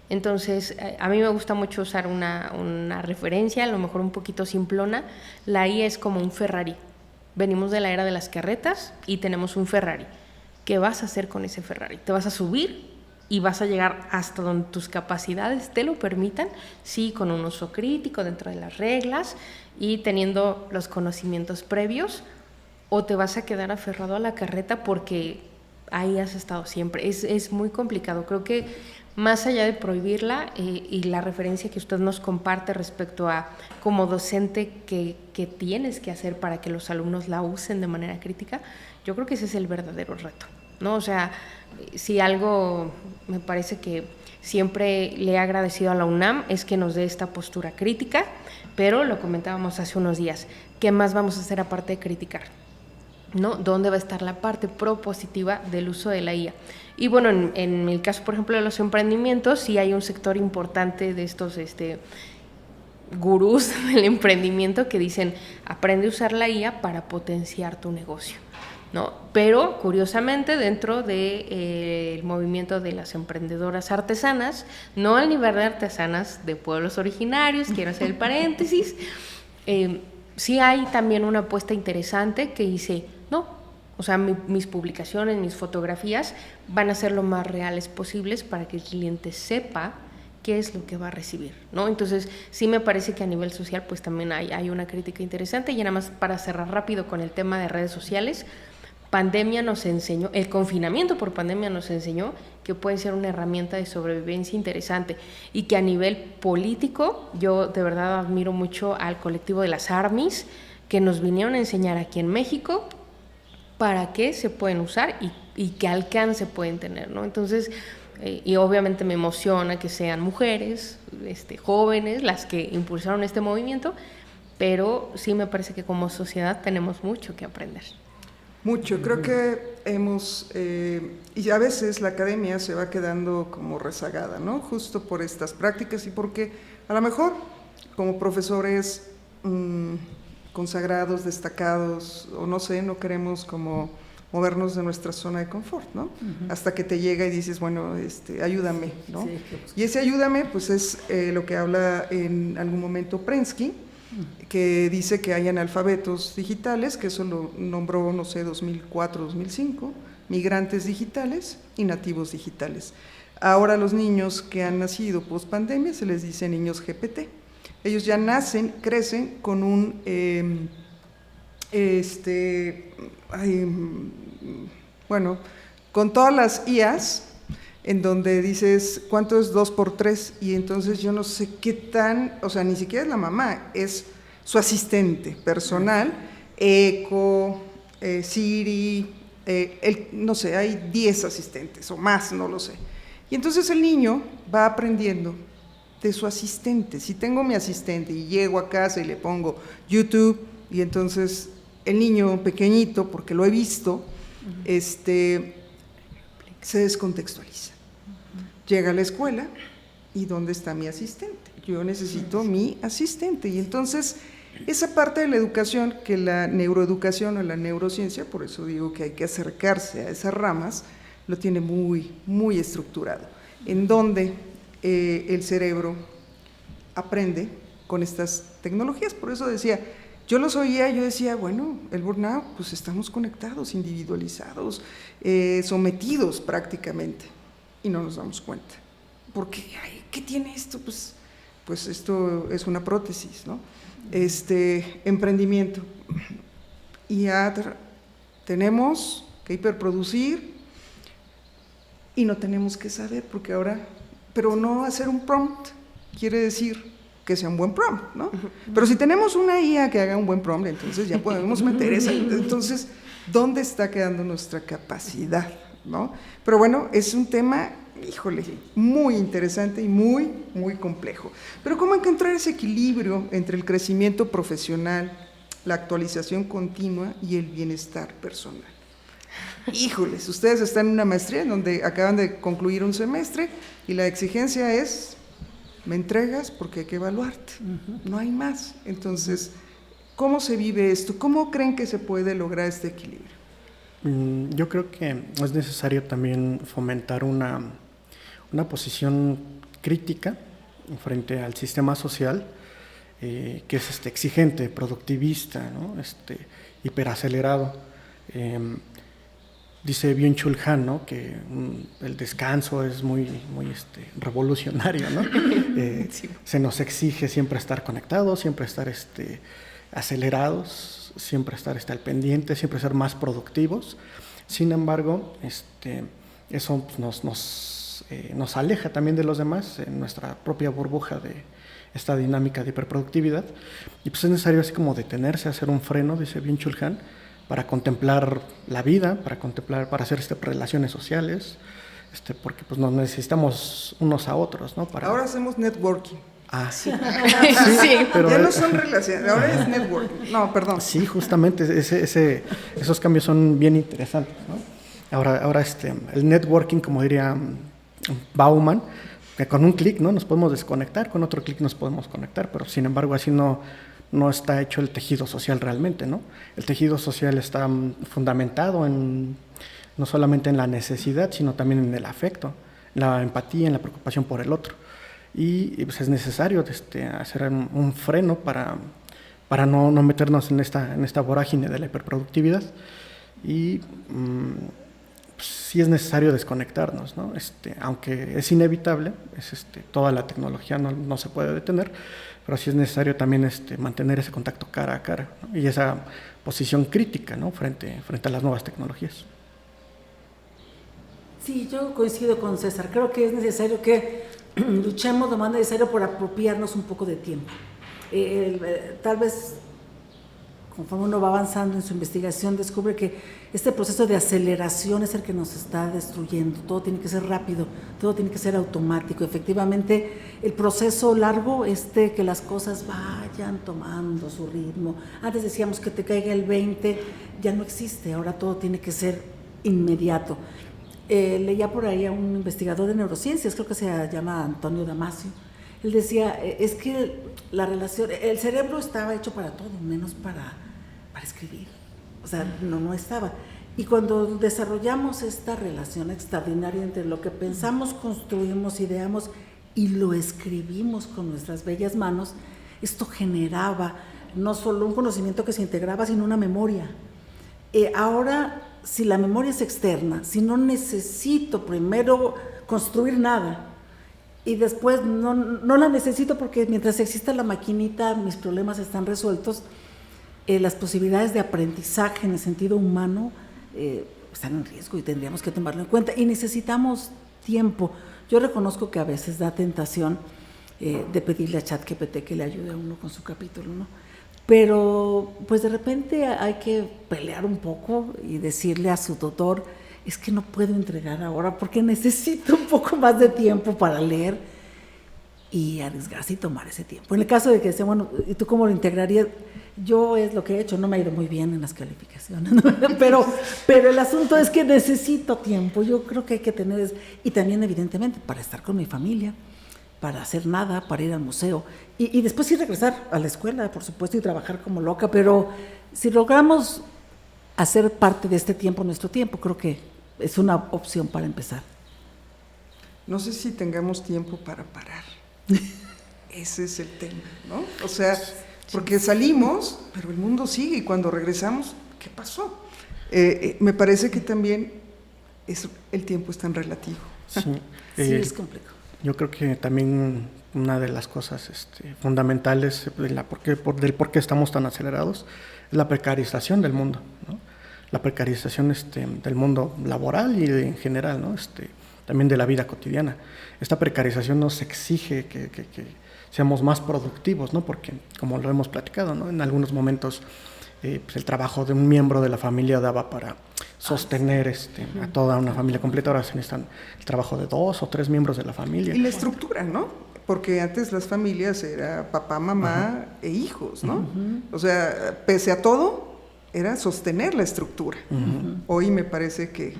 Entonces, a mí me gusta mucho usar una referencia, a lo mejor un poquito simplona. La IA es como un Ferrari. Venimos de la era de las carretas y tenemos un Ferrari. ¿Qué vas a hacer con ese Ferrari? ¿Te vas a subir y vas a llegar hasta donde tus capacidades te lo permitan? Sí, con un uso crítico dentro de las reglas y teniendo los conocimientos previos, ¿o te vas a quedar aferrado a la carreta porque ahí has estado siempre? Es muy complicado. Creo que más allá de prohibirla, y la referencia que usted nos comparte respecto a como docente que tienes que hacer para que los alumnos la usen de manera crítica, yo creo que ese es el verdadero reto, ¿no? O sea, si algo me parece que siempre le he agradecido a la UNAM es que nos dé esta postura crítica, pero lo comentábamos hace unos días, ¿qué más vamos a hacer aparte de criticar? ¿No? ¿Dónde va a estar la parte propositiva del uso de la IA? Y bueno, en el caso, por ejemplo, de los emprendimientos, sí hay un sector importante de estos gurús del emprendimiento que dicen, aprende a usar la IA para potenciar tu negocio, ¿no? Pero, curiosamente, dentro del movimiento de las emprendedoras artesanas, no al nivel de artesanas de pueblos originarios, quiero hacer el paréntesis, sí hay también una apuesta interesante que dice, no, o sea, mis publicaciones, mis fotografías van a ser lo más reales posibles para que el cliente sepa qué es lo que va a recibir, ¿no? Entonces, sí me parece que a nivel social, pues también hay una crítica interesante. Y nada más para cerrar rápido con el tema de redes sociales, pandemia nos enseñó, el confinamiento por pandemia nos enseñó que puede ser una herramienta de sobrevivencia interesante y que a nivel político, yo de verdad admiro mucho al colectivo de las ARMYs que nos vinieron a enseñar aquí en México para qué se pueden usar y qué alcance pueden tener, ¿no? Entonces, y obviamente me emociona que sean mujeres, jóvenes, las que impulsaron este movimiento, pero sí me parece que como sociedad tenemos mucho que aprender. Mucho, creo que y a veces la academia se va quedando como rezagada, ¿no? Justo por estas prácticas y porque a lo mejor como profesores consagrados, destacados, o no sé, no queremos como movernos de nuestra zona de confort, ¿no? Uh-huh. Hasta que te llega y dices, bueno, ayúdame, ¿no? Sí, y ese ayúdame, pues es lo que habla en algún momento Prensky, que dice que hay analfabetos digitales, que eso lo nombró, no sé, 2004, 2005, migrantes digitales y nativos digitales. Ahora los niños que han nacido post pandemia se les dice niños GPT. Ellos ya nacen, crecen con un, con todas las IAs, en donde dices, ¿cuánto es 2 por 3? Y entonces yo no sé qué tan, o sea, ni siquiera es la mamá, es su asistente personal, Echo, Siri, no sé, hay 10 asistentes o más, no lo sé. Y entonces el niño va aprendiendo de su asistente. Si tengo mi asistente y llego a casa y le pongo YouTube, y entonces el niño pequeñito, porque lo he visto, se descontextualiza. Llega a la escuela y ¿dónde está mi asistente? Yo necesito mi asistente. Y entonces esa parte de la educación, que la neuroeducación o la neurociencia, por eso digo que hay que acercarse a esas ramas, lo tiene muy, muy estructurado, en donde el cerebro aprende con estas tecnologías. Por eso decía, yo los oía, yo decía, bueno, el burnout, pues estamos conectados, individualizados, sometidos prácticamente, y no nos damos cuenta. Porque, ¿qué tiene esto? Pues esto es una prótesis, ¿no? Emprendimiento. Y tenemos que hiperproducir, y no tenemos que saber, porque ahora, pero no hacer un prompt quiere decir que sea un buen prompt, ¿no? Pero si tenemos una IA que haga un buen prompt, entonces ya podemos meter esa. Entonces, ¿dónde está quedando nuestra capacidad, no? Pero bueno, es un tema, híjole, muy interesante y muy, muy complejo. Pero ¿cómo encontrar ese equilibrio entre el crecimiento profesional, la actualización continua y el bienestar personal? Híjoles, ustedes están en una maestría en donde acaban de concluir un semestre y la exigencia es, me entregas porque hay que evaluarte, no hay más. Entonces, ¿cómo se vive esto? ¿Cómo creen que se puede lograr este equilibrio? Yo creo que es necesario también fomentar una posición crítica frente al sistema social, que es exigente, productivista, ¿no? Hiperacelerado. Dice Byung-Chul Han, ¿no? Que el descanso es muy revolucionario, ¿no? Sí. Se nos exige siempre estar conectados, siempre estar acelerados, siempre estar al pendiente, siempre ser más productivos. Sin embargo, eso nos aleja también de los demás en nuestra propia burbuja de esta dinámica de hiperproductividad. Y pues es necesario así como detenerse, hacer un freno, dice Byung-Chul Han, para contemplar la vida, para hacer relaciones sociales, porque pues nos necesitamos unos a otros, ¿no? Ahora hacemos networking. Ah, sí. Sí, pero ya no son relaciones, ahora es networking. No, perdón. Sí, justamente, esos cambios son bien interesantes, ¿no? Ahora el networking, como diría Bauman, que con un clic, ¿no? Nos podemos desconectar, con otro clic nos podemos conectar, pero sin embargo así no está hecho el tejido social realmente, ¿no? El tejido social está fundamentado no solamente en la necesidad, sino también en el afecto, la empatía, en la preocupación por el otro. Y pues es necesario hacer un freno para no meternos en esta vorágine de la hiperproductividad. Y pues sí es necesario desconectarnos, ¿no? Aunque es inevitable, toda la tecnología no se puede detener, pero sí es necesario también mantener ese contacto cara a cara, ¿no? Y esa posición crítica, ¿no? frente a las nuevas tecnologías. Sí, yo coincido con César. Creo que es necesario que luchemos de manera necesaria por apropiarnos un poco de tiempo. Tal vez, conforme uno va avanzando en su investigación, descubre que este proceso de aceleración es el que nos está destruyendo. Todo tiene que ser rápido, todo tiene que ser automático. Efectivamente, el proceso largo, que las cosas vayan tomando su ritmo. Antes decíamos que te caiga el 20, ya no existe, ahora todo tiene que ser inmediato. Leía por ahí a un investigador de neurociencias, creo que se llama Antonio Damasio. Él decía, es que el cerebro estaba hecho para todo, menos para escribir. O sea, no estaba. Y cuando desarrollamos esta relación extraordinaria entre lo que pensamos, construimos, ideamos y lo escribimos con nuestras bellas manos, esto generaba no solo un conocimiento que se integraba, sino una memoria. Ahora, si la memoria es externa, si no necesito primero construir nada y después no la necesito porque mientras exista la maquinita mis problemas están resueltos, las posibilidades de aprendizaje en el sentido humano están en riesgo y tendríamos que tomarlo en cuenta y necesitamos tiempo. Yo reconozco que a veces da tentación de pedirle a ChatGPT que le ayude a uno con su capítulo, ¿no? Pero pues de repente hay que pelear un poco y decirle a su tutor, es que no puedo entregar ahora porque necesito un poco más de tiempo para leer y arriesgarse y tomar ese tiempo. En el caso de que sea, bueno, ¿y tú cómo lo integrarías? Yo es lo que he hecho, no me ha ido muy bien en las calificaciones, ¿no? pero el asunto es que necesito tiempo, yo creo que hay que tener, y también evidentemente para estar con mi familia, para hacer nada, para ir al museo, y después sí regresar a la escuela, por supuesto, y trabajar como loca, pero si logramos hacer parte de este tiempo, nuestro tiempo, creo que es una opción para empezar. No sé si tengamos tiempo para parar. Ese es el tema, ¿no? O sea, porque salimos, pero el mundo sigue y cuando regresamos, ¿qué pasó? Me parece que también el tiempo es tan relativo. Sí, sí, es complejo. Yo creo que también una de las cosas fundamentales del por qué estamos tan acelerados es la precarización del mundo, ¿no? la precarización del mundo laboral y en general, ¿no? También de la vida cotidiana. Esta precarización nos exige que seamos más productivos, ¿no? Porque, como lo hemos platicado, ¿no? En algunos momentos pues el trabajo de un miembro de la familia daba para sostener a toda una familia completa. Ahora se necesitan el trabajo de 2 o 3 miembros de la familia. Y la estructura, ¿no? Porque antes las familias era papá, mamá e hijos, ¿no? O sea, pese a todo, era sostener la estructura. Hoy me parece que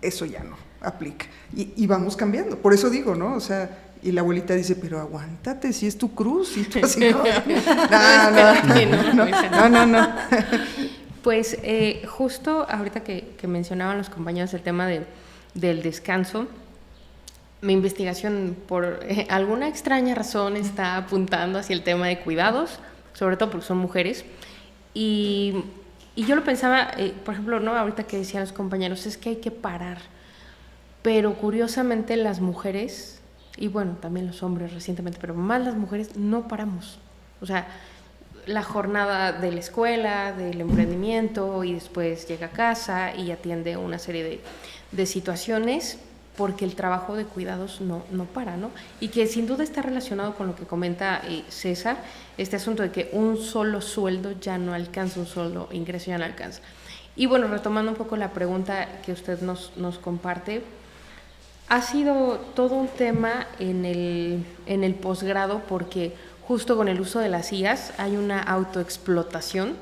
eso ya no aplica. Y vamos cambiando. Por eso digo, ¿no? O sea, y la abuelita dice, pero aguántate, si es tu cruz. Y tú así, no. Pues justo ahorita que mencionaban los compañeros el tema del descanso, mi investigación por alguna extraña razón está apuntando hacia el tema de cuidados, sobre todo porque son mujeres, y yo lo pensaba, por ejemplo, ¿no? Ahorita que decían los compañeros, es que hay que parar, pero curiosamente las mujeres, y bueno, también los hombres recientemente, pero más las mujeres, no paramos. O sea, la jornada de la escuela, del emprendimiento, y después llega a casa y atiende una serie de situaciones, porque el trabajo de cuidados no para, ¿no? Y que sin duda está relacionado con lo que comenta César, este asunto de que un solo sueldo ya no alcanza, un solo ingreso ya no alcanza. Y bueno, retomando un poco la pregunta que usted nos comparte, ha sido todo un tema en el posgrado, porque justo con el uso de las IAs hay una autoexplotación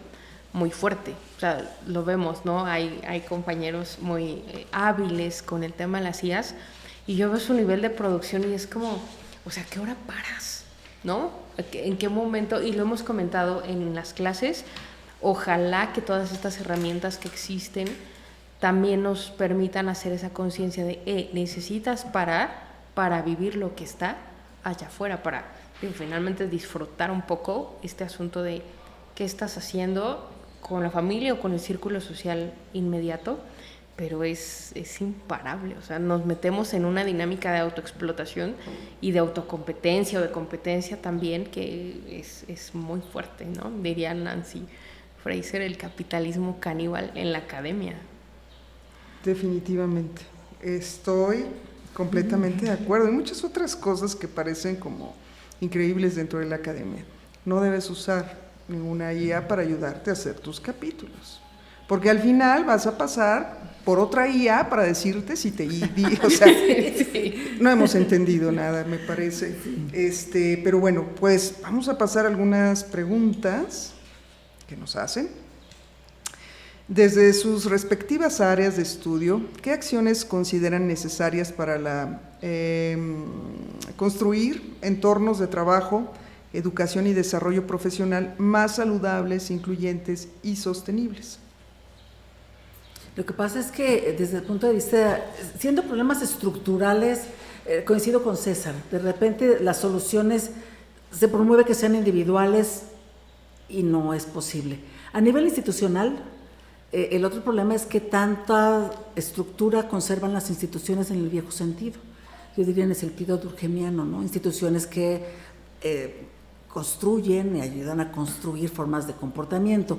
muy fuerte. O sea, lo vemos, ¿no? Hay compañeros muy hábiles con el tema de las IAs, y yo veo su nivel de producción y es como, o sea, ¿qué hora paras? ¿No? ¿En qué momento? Y lo hemos comentado en las clases, ojalá que todas estas herramientas que existen también nos permitan hacer esa conciencia de, necesitas parar para vivir lo que está allá afuera, para finalmente disfrutar un poco este asunto de qué estás haciendo con la familia o con el círculo social inmediato, pero es imparable. O sea, nos metemos en una dinámica de autoexplotación y de autocompetencia o de competencia también, que es muy fuerte, ¿no? Diría Nancy Fraser, el capitalismo caníbal en la academia. Definitivamente. Estoy completamente de acuerdo. Hay muchas otras cosas que parecen como increíbles dentro de la academia. No debes usar ninguna IA para ayudarte a hacer tus capítulos, porque al final vas a pasar por otra IA para decirte si te o sea, sí. No hemos entendido nada, me parece. Pero bueno, pues vamos a pasar algunas preguntas que nos hacen. Desde sus respectivas áreas de estudio, ¿qué acciones consideran necesarias para construir entornos de trabajo, educación y desarrollo profesional más saludables, incluyentes y sostenibles? Lo que pasa es que desde el punto de vista, siendo problemas estructurales, coincido con César, de repente las soluciones se promueve que sean individuales y no es posible. A nivel institucional, el otro problema es que tanta estructura conservan las instituciones en el viejo sentido. Yo diría en el sentido durkheimiano, ¿no? Instituciones que construyen y ayudan a construir formas de comportamiento.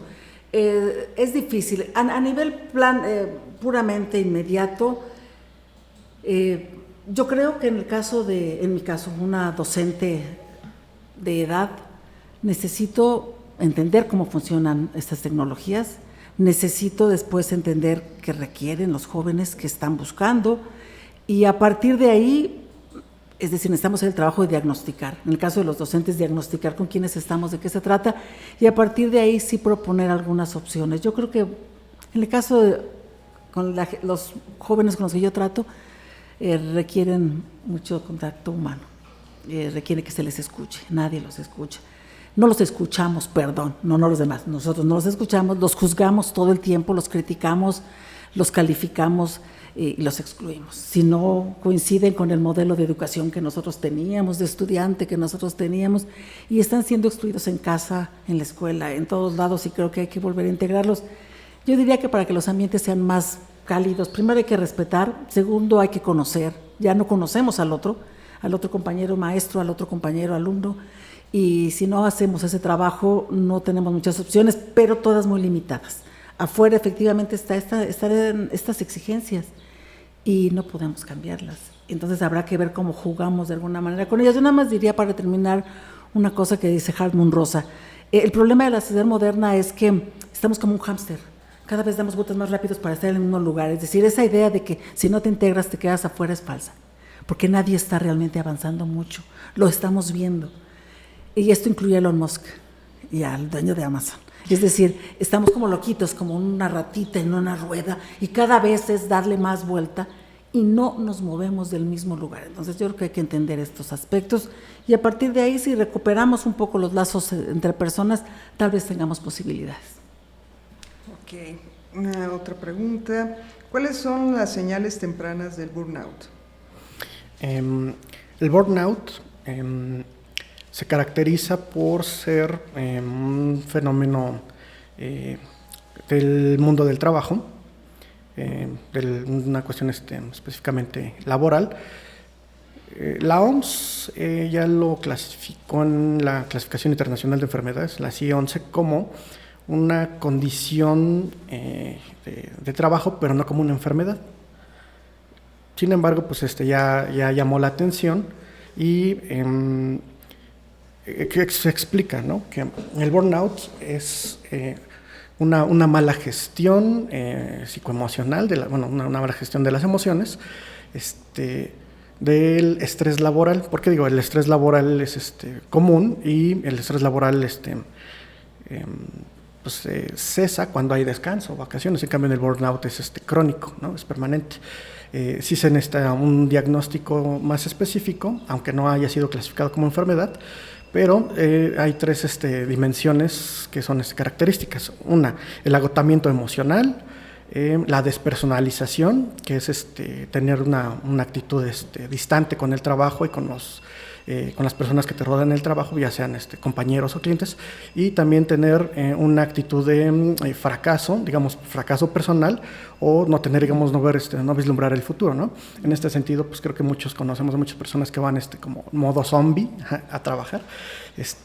Es difícil. A nivel puramente inmediato, yo creo que en mi caso, una docente de edad, necesito entender cómo funcionan estas tecnologías. Necesito después entender qué requieren los jóvenes que están buscando, y a partir de ahí, es decir, necesitamos hacer el trabajo de diagnosticar. En el caso de los docentes, diagnosticar con quiénes estamos, de qué se trata, y a partir de ahí sí proponer algunas opciones. Yo creo que en el caso con los jóvenes con los que yo trato, requieren mucho contacto humano, requiere que se les escuche, nadie los escucha. No los escuchamos, no los demás, nosotros no los escuchamos, los juzgamos todo el tiempo, los criticamos, los calificamos y los excluimos. Si no coinciden con el modelo de educación que nosotros teníamos, de estudiante que nosotros teníamos, y están siendo excluidos en casa, en la escuela, en todos lados, y creo que hay que volver a integrarlos. Yo diría que para que los ambientes sean más cálidos, primero hay que respetar, segundo hay que conocer. Ya no conocemos al otro compañero maestro, al otro compañero alumno, y si no hacemos ese trabajo no tenemos muchas opciones, pero todas muy limitadas. Afuera efectivamente están estas exigencias y no podemos cambiarlas. Entonces habrá que ver cómo jugamos de alguna manera con ellas. Yo nada más diría, para terminar, una cosa que dice Hartmut Rosa. El problema de la sociedad moderna es que estamos como un hámster. Cada vez damos vueltas más rápidos para estar en el mismo lugar. Es decir, esa idea de que si no te integras te quedas afuera es falsa, porque nadie está realmente avanzando mucho. Lo estamos viendo. Y esto incluye a Elon Musk y al dueño de Amazon. Es decir, estamos como loquitos, como una ratita en una rueda, y cada vez es darle más vuelta y no nos movemos del mismo lugar. Entonces yo creo que hay que entender estos aspectos y a partir de ahí, si recuperamos un poco los lazos entre personas, tal vez tengamos posibilidades. Ok, una otra pregunta. ¿Cuáles son las señales tempranas del burnout? El burnout se caracteriza por ser un fenómeno del mundo del trabajo, una cuestión específicamente laboral. La OMS ya lo clasificó en la Clasificación Internacional de Enfermedades, la CIE-11, como una condición de trabajo, pero no como una enfermedad. Sin embargo, pues ya llamó la atención y se explica, ¿no?, que el burnout es una mala gestión psicoemocional, una mala gestión de las emociones, del estrés laboral. Porque digo, el estrés laboral es común, y el estrés laboral cesa cuando hay descanso o vacaciones. En cambio, el burnout es crónico, ¿no?, es permanente. Sí se necesita un diagnóstico más específico, aunque no haya sido clasificado como enfermedad, pero hay tres dimensiones que son características. Una, el agotamiento emocional, la despersonalización, que es tener una actitud distante con el trabajo y con las personas que te rodean en el trabajo, ya sean compañeros o clientes, y también tener una actitud de fracaso, digamos, fracaso personal, o no tener, digamos, no vislumbrar el futuro, ¿no? En este sentido, pues creo que conocemos a muchas personas que van como modo zombie a trabajar.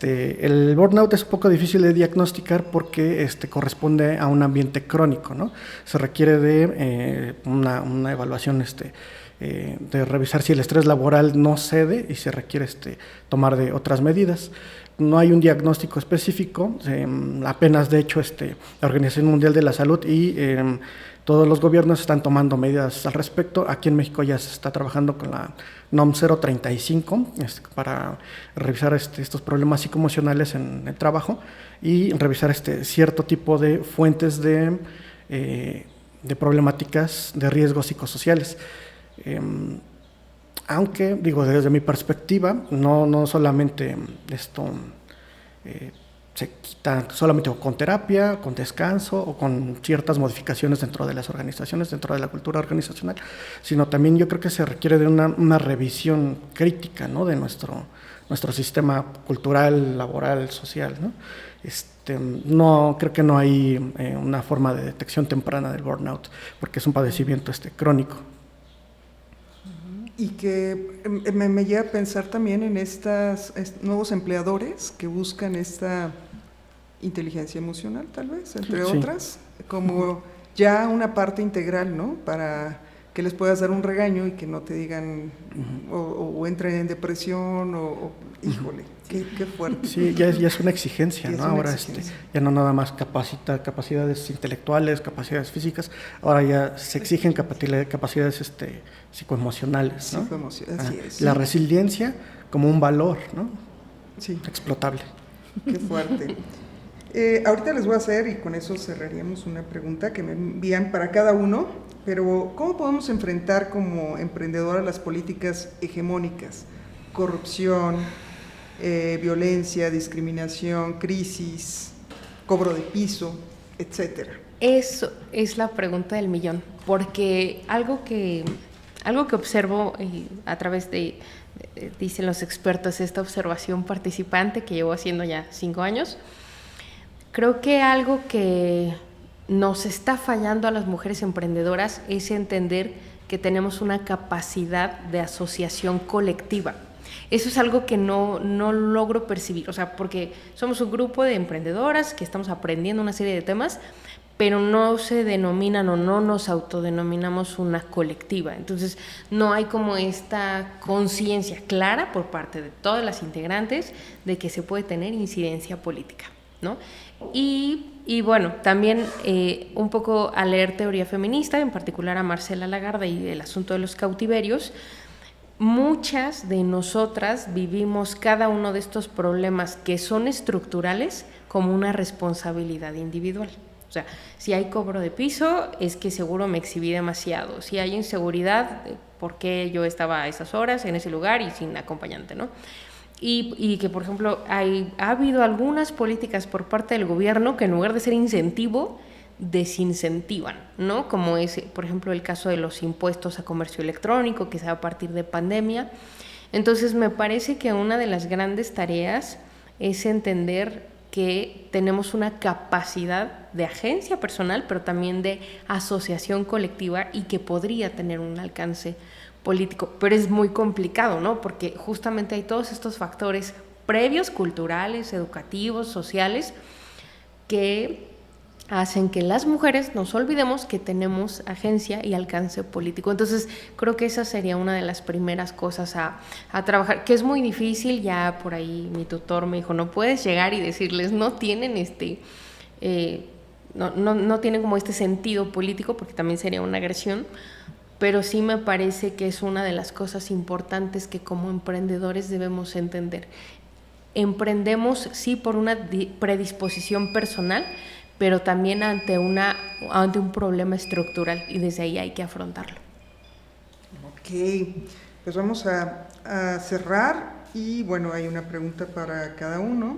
El burnout es un poco difícil de diagnosticar porque corresponde a un ambiente crónico, ¿no? Se requiere de una evaluación de revisar si el estrés laboral no cede y se requiere tomar de otras medidas. No hay un diagnóstico específico, apenas de hecho la Organización Mundial de la Salud y todos los gobiernos están tomando medidas al respecto. Aquí en México ya se está trabajando con la NOM 035 para revisar estos problemas psicoemocionales en el trabajo y revisar cierto tipo de fuentes de problemáticas de riesgos psicosociales. Aunque, digo, desde mi perspectiva, no solamente esto se quita solamente con terapia, con descanso o con ciertas modificaciones dentro de las organizaciones, dentro de la cultura organizacional, sino también yo creo que se requiere de una revisión crítica, ¿no?, de nuestro sistema cultural, laboral, social, ¿no? No creo que no hay una forma de detección temprana del burnout, porque es un padecimiento crónico. Y que me lleva a pensar también en estos nuevos empleadores que buscan esta inteligencia emocional, tal vez, entre otras, como ya una parte integral, ¿no?, para que les puedas dar un regaño y que no te digan o entren en depresión híjole, qué fuerte. Sí, ya es una exigencia, ¿no? Ahora ya no nada más capacidades intelectuales, capacidades físicas, ahora ya se exigen capacidades psicoemocionales, ¿no? Así es. La resiliencia como un valor, ¿no? Sí. Explotable. Qué fuerte. Ahorita les voy a hacer, y con eso cerraríamos, una pregunta que me envían para cada uno, pero ¿cómo podemos enfrentar como emprendedora las políticas hegemónicas? Corrupción, violencia, discriminación, crisis, cobro de piso, etcétera. Eso es la pregunta del millón, porque algo que observo a través de, dicen los expertos, esta observación participante que llevo haciendo ya 5 años, creo que algo que nos está fallando a las mujeres emprendedoras es entender que tenemos una capacidad de asociación colectiva. Eso es algo que no logro percibir, o sea, porque somos un grupo de emprendedoras que estamos aprendiendo una serie de temas, pero no se denominan o no nos autodenominamos una colectiva. Entonces no hay como esta conciencia clara por parte de todas las integrantes de que se puede tener incidencia política, ¿no? Y bueno, también un poco a leer teoría feminista, en particular a Marcela Lagarde y el asunto de los cautiverios, muchas de nosotras vivimos cada uno de estos problemas que son estructurales como una responsabilidad individual. O sea, si hay cobro de piso, es que seguro me exhibí demasiado. Si hay inseguridad, ¿por qué yo estaba a esas horas en ese lugar y sin acompañante, ¿no? Y que, por ejemplo, ha habido algunas políticas por parte del gobierno que en lugar de ser incentivo, desincentivan, ¿no? Como es, por ejemplo, el caso de los impuestos a comercio electrónico, que se da a partir de pandemia. Entonces, me parece que una de las grandes tareas es entender que tenemos una capacidad de agencia personal, pero también de asociación colectiva y que podría tener un alcance político, pero es muy complicado, ¿no? Porque justamente hay todos estos factores previos, culturales, educativos, sociales, que hacen que las mujeres nos olvidemos que tenemos agencia y alcance político. Entonces, creo que esa sería una de las primeras cosas a trabajar, que es muy difícil. Ya por ahí mi tutor me dijo, no puedes llegar y decirles, no tienen no tienen como este sentido político, porque también sería una agresión, pero sí me parece que es una de las cosas importantes que como emprendedores debemos entender. Emprendemos, sí, por una predisposición personal, pero también ante un problema estructural, y desde ahí hay que afrontarlo. Ok, pues vamos a cerrar y bueno, hay una pregunta para cada uno.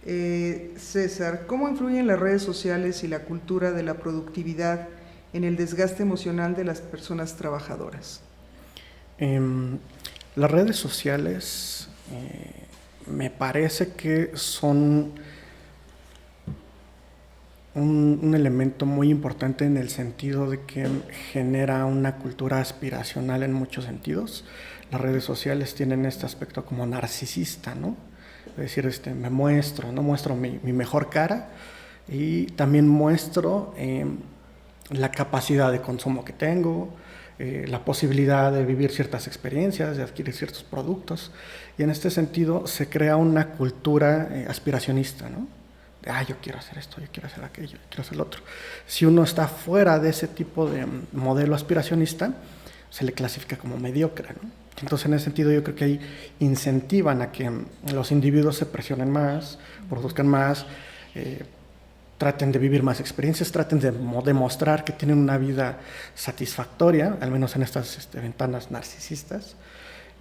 César, ¿cómo influyen las redes sociales y la cultura de la productividad en el desgaste emocional de las personas trabajadoras? Las redes sociales me parece que son un elemento muy importante en el sentido de que genera una cultura aspiracional en muchos sentidos. Las redes sociales tienen este aspecto como narcisista, ¿no? Es decir, me muestro, ¿no? Muestro mi mejor cara y también muestro la capacidad de consumo que tengo, la posibilidad de vivir ciertas experiencias, de adquirir ciertos productos, y en este sentido se crea una cultura aspiracionista, ¿no? De, yo quiero hacer esto, yo quiero hacer aquello, yo quiero hacer lo otro. Si uno está fuera de ese tipo de modelo aspiracionista, se le clasifica como mediocre, ¿no? Entonces, en ese sentido, yo creo que ahí incentivan a que los individuos se presionen más, produzcan más, traten de vivir más experiencias, traten de demostrar que tienen una vida satisfactoria, al menos en estas ventanas narcisistas.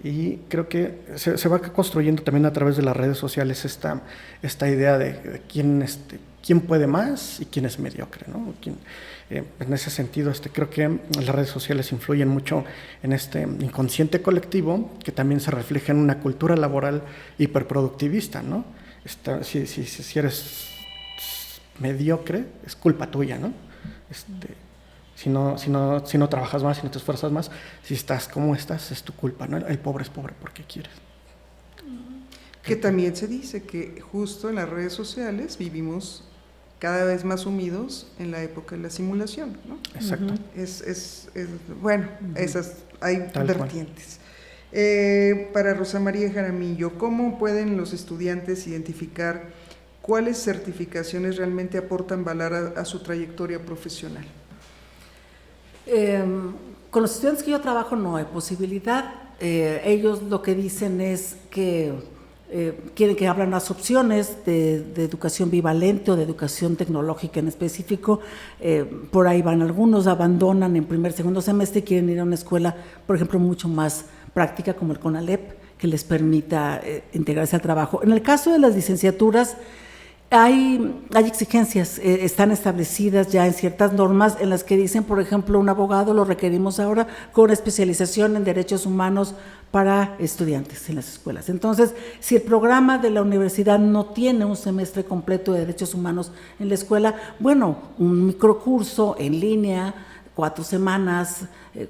Y creo que se va construyendo también a través de las redes sociales esta idea de quién puede más y quién es mediocre, ¿no? En ese sentido, creo que las redes sociales influyen mucho en este inconsciente colectivo que también se refleja en una cultura laboral hiperproductivista, ¿no? Si eres mediocre, es culpa tuya, ¿no? Si no trabajas más, si no te esfuerzas más, si estás como estás, es tu culpa, ¿no? El pobre es pobre porque quieres. Que también se dice que justo en las redes sociales vivimos cada vez más sumidos en la época de la simulación, ¿no? Exacto. Bueno, esas hay vertientes. Para Rosa María Jaramillo, ¿cómo pueden los estudiantes identificar cuáles certificaciones realmente aportan valor a su trayectoria profesional? Con los estudiantes que yo trabajo no hay posibilidad. Ellos lo que dicen es que quieren que abran las opciones de educación bivalente o de educación tecnológica en específico. Por ahí van algunos, abandonan en primer, segundo semestre y quieren ir a una escuela, por ejemplo, mucho más práctica como el CONALEP, que les permita integrarse al trabajo. En el caso de las licenciaturas, hay exigencias, están establecidas ya en ciertas normas en las que dicen, por ejemplo, un abogado lo requerimos ahora con especialización en derechos humanos para estudiantes en las escuelas. Entonces, si el programa de la universidad no tiene un semestre completo de derechos humanos en la escuela, bueno, un microcurso en línea, 4 semanas,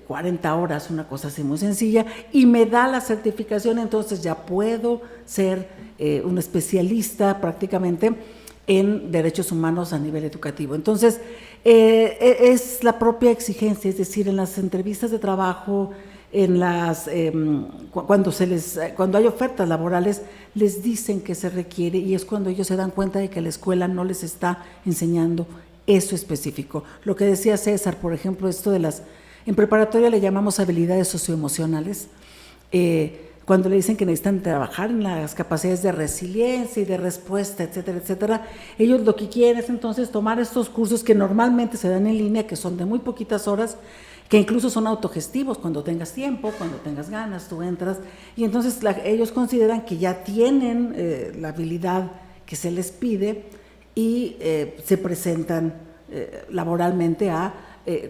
40 horas, una cosa así muy sencilla, y me da la certificación, entonces ya puedo ser un especialista prácticamente en derechos humanos a nivel educativo. Entonces, es la propia exigencia, es decir, en las entrevistas de trabajo, cuando hay ofertas laborales, les dicen que se requiere, y es cuando ellos se dan cuenta de que la escuela no les está enseñando eso específico. Lo que decía César, por ejemplo, esto en preparatoria le llamamos habilidades socioemocionales, cuando le dicen que necesitan trabajar en las capacidades de resiliencia y de respuesta, etcétera, etcétera, ellos lo que quieren es entonces tomar estos cursos que normalmente se dan en línea, que son de muy poquitas horas, que incluso son autogestivos. Cuando tengas tiempo, cuando tengas ganas, tú entras, y entonces ellos consideran que ya tienen la habilidad que se les pide y se presentan laboralmente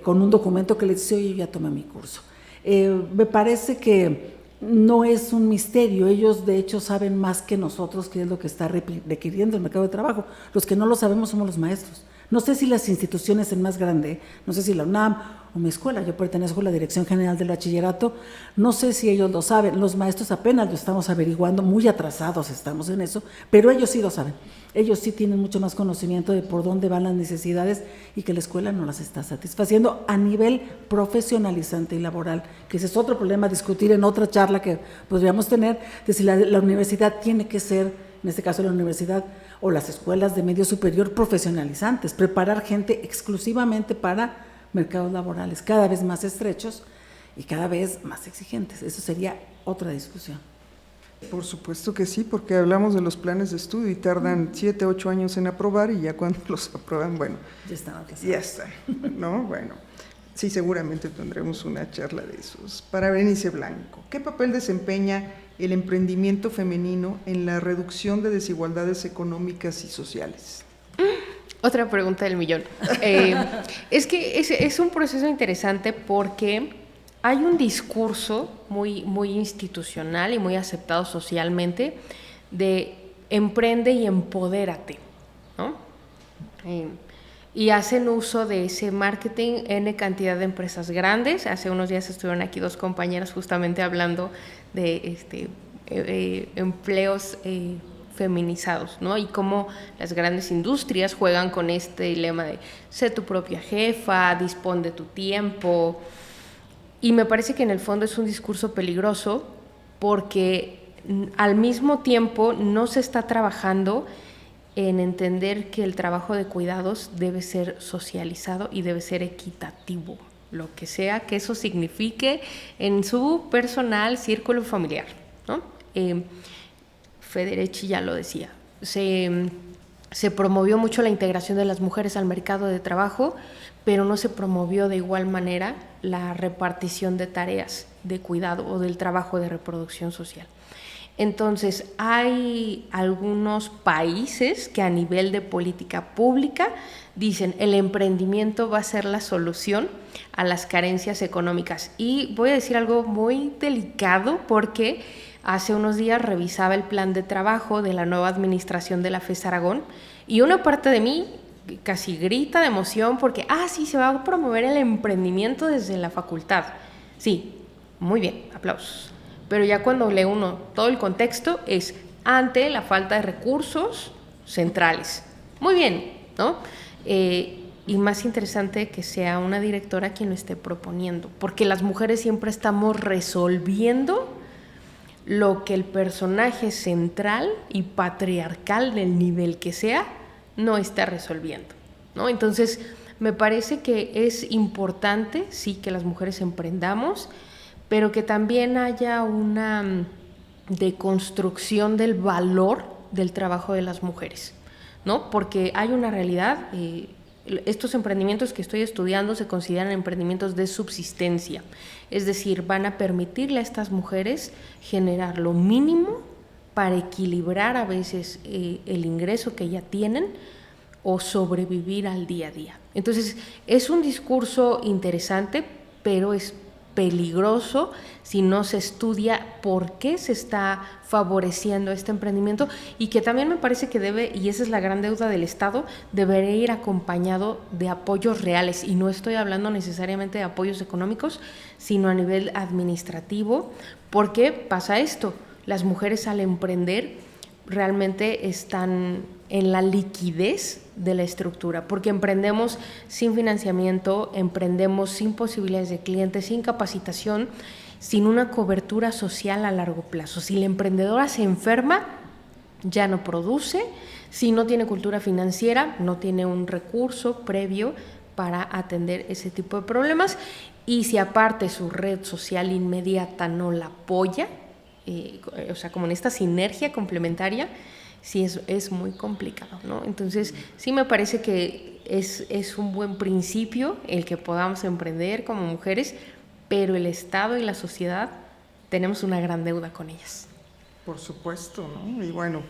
con un documento que les dice: oye, yo ya tomé mi curso. Me parece que no es un misterio, ellos de hecho saben más que nosotros qué es lo que está requiriendo el mercado de trabajo. Los que no lo sabemos somos los maestros. No sé si las instituciones en más grande, no sé si la UNAM o mi escuela, yo pertenezco a la Dirección General del Bachillerato, no sé si ellos lo saben, los maestros apenas lo estamos averiguando, muy atrasados estamos en eso, pero ellos sí lo saben, ellos sí tienen mucho más conocimiento de por dónde van las necesidades y que la escuela no las está satisfaciendo a nivel profesionalizante y laboral, que ese es otro problema a discutir en otra charla que podríamos tener, de si la universidad tiene que ser, en este caso la universidad o las escuelas de medio superior, profesionalizantes, preparar gente exclusivamente para mercados laborales cada vez más estrechos y cada vez más exigentes. Eso sería otra discusión. Por supuesto que sí, porque hablamos de los planes de estudio y tardan 7, 8 años en aprobar, y ya cuando los aprueban, bueno, ya están atrasados. Ya están, ¿no? Bueno, sí, seguramente tendremos una charla de esos. Para Berenice Blanco, ¿qué papel desempeña el emprendimiento femenino en la reducción de desigualdades económicas y sociales? Otra pregunta del millón. Es que es un proceso interesante porque hay un discurso muy institucional y muy aceptado socialmente de emprende y empodérate, ¿no? Y hacen uso de ese marketing en cantidad de empresas grandes. Hace unos días estuvieron aquí 2 compañeras justamente hablando de empleos feminizados, ¿no? Y cómo las grandes industrias juegan con este dilema de sé tu propia jefa, dispón de tu tiempo. Y me parece que en el fondo es un discurso peligroso porque al mismo tiempo no se está trabajando en entender que el trabajo de cuidados debe ser socializado y debe ser equitativo, lo que sea que eso signifique en su personal círculo familiar, ¿no? Federici ya lo decía, se promovió mucho la integración de las mujeres al mercado de trabajo, pero no se promovió de igual manera la repartición de tareas de cuidado o del trabajo de reproducción social. Entonces, hay algunos países que a nivel de política pública dicen el emprendimiento va a ser la solución a las carencias económicas. Y voy a decir algo muy delicado porque hace unos días revisaba el plan de trabajo de la nueva administración de la FES Aragón y una parte de mí casi grita de emoción porque, sí, se va a promover el emprendimiento desde la facultad. Sí, muy bien, aplausos. Pero ya cuando lee uno todo el contexto es ante la falta de recursos centrales. Muy bien, ¿no? Y más interesante que sea una directora quien lo esté proponiendo, porque las mujeres siempre estamos resolviendo lo que el personaje central y patriarcal del nivel que sea no está resolviendo, ¿no? Entonces, me parece que es importante, sí, que las mujeres emprendamos, pero que también haya una deconstrucción del valor del trabajo de las mujeres, ¿no? Porque hay una realidad, estos emprendimientos que estoy estudiando se consideran emprendimientos de subsistencia, es decir, van a permitirle a estas mujeres generar lo mínimo para equilibrar a veces el ingreso que ya tienen o sobrevivir al día a día. Entonces, es un discurso interesante, pero es peligroso si no se estudia por qué se está favoreciendo este emprendimiento y que también me parece que debe, y esa es la gran deuda del Estado, debería ir acompañado de apoyos reales, y no estoy hablando necesariamente de apoyos económicos, sino a nivel administrativo. ¿Por qué pasa esto? Las mujeres al emprender realmente están en la liquidez de la estructura, porque emprendemos sin financiamiento, emprendemos sin posibilidades de clientes, sin capacitación, sin una cobertura social a largo plazo. Si la emprendedora se enferma, ya no produce. Si no tiene cultura financiera, no tiene un recurso previo para atender ese tipo de problemas. Y si aparte su red social inmediata no la apoya, o sea, como en esta sinergia complementaria, sí es muy complicado, ¿no? Entonces, sí me parece que es un buen principio el que podamos emprender como mujeres, pero el Estado y la sociedad tenemos una gran deuda con ellas. Por supuesto, ¿no? Y bueno,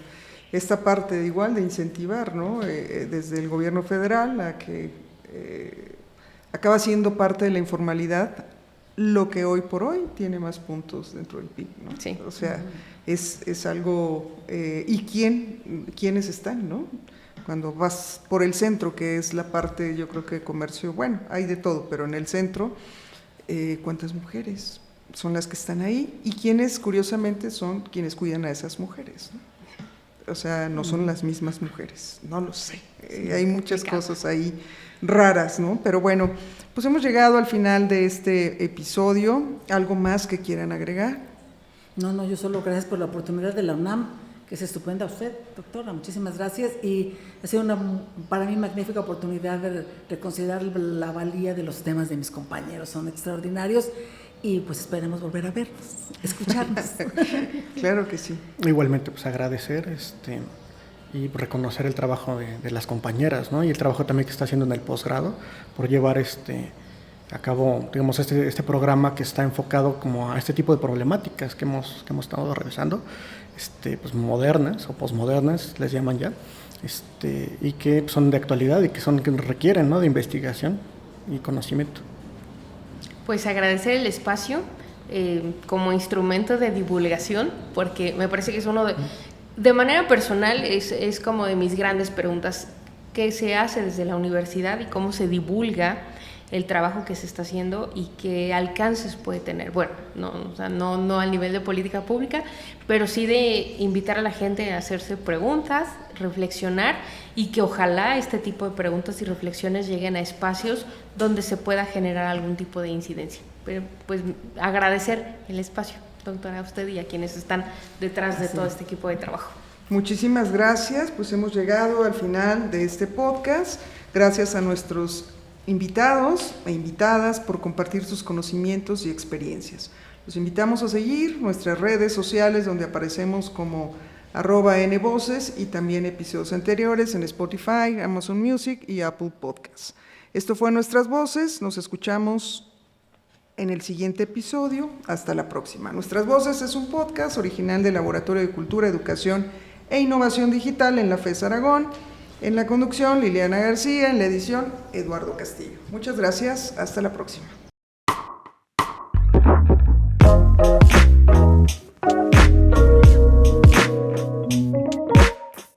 esta parte igual de incentivar, ¿no? Desde el gobierno federal a que acaba siendo parte de la informalidad lo que hoy por hoy tiene más puntos dentro del PIB, ¿no? Sí. O sea, es algo… ¿y quiénes están, no? Cuando vas por el centro, que es la parte, yo creo que comercio, bueno, hay de todo, pero en el centro, ¿cuántas mujeres son las que están ahí? Y quiénes, curiosamente, son quienes cuidan a esas mujeres, ¿no? O sea, no son las mismas mujeres, no lo sé. Hay muchas cosas ahí raras, ¿no? Pero bueno, pues hemos llegado al final de este episodio. ¿Algo más que quieran agregar? No, yo solo gracias por la oportunidad de la UNAM, que es estupenda usted, doctora, muchísimas gracias, y ha sido para mí magnífica oportunidad de reconsiderar la valía de los temas de mis compañeros, son extraordinarios, y pues esperemos volver a vernos, escucharnos. Claro que sí. Igualmente, pues agradecer y reconocer el trabajo de las compañeras, ¿no? Y el trabajo también que está haciendo en el posgrado por llevar a cabo, digamos, este programa que está enfocado como a este tipo de problemáticas que hemos estado revisando, pues modernas o posmodernas, les llaman ya, y que son de actualidad y que requieren, ¿no?, de investigación y conocimiento. Pues agradecer el espacio como instrumento de divulgación, porque me parece que es uno de manera personal, es como de mis grandes preguntas, ¿qué se hace desde la universidad y cómo se divulga el trabajo que se está haciendo y qué alcances puede tener? Bueno, no al nivel de política pública, pero sí de invitar a la gente a hacerse preguntas, reflexionar, y que ojalá este tipo de preguntas y reflexiones lleguen a espacios donde se pueda generar algún tipo de incidencia. Pero pues agradecer el espacio, doctora, a usted y a quienes están detrás de todo este equipo de trabajo. Muchísimas gracias, pues hemos llegado al final de este podcast. Gracias a nuestros invitados e invitadas por compartir sus conocimientos y experiencias. Los invitamos a seguir nuestras redes sociales, donde aparecemos como @nvoces, y también episodios anteriores en Spotify, Amazon Music y Apple Podcasts. Esto fue Nuestras Voces, nos escuchamos en el siguiente episodio. Hasta la próxima. Nuestras Voces es un podcast original del Laboratorio de Cultura, Educación e Innovación Digital en la FES Aragón. En la conducción, Liliana García; en la edición, Eduardo Castillo. Muchas gracias, hasta la próxima.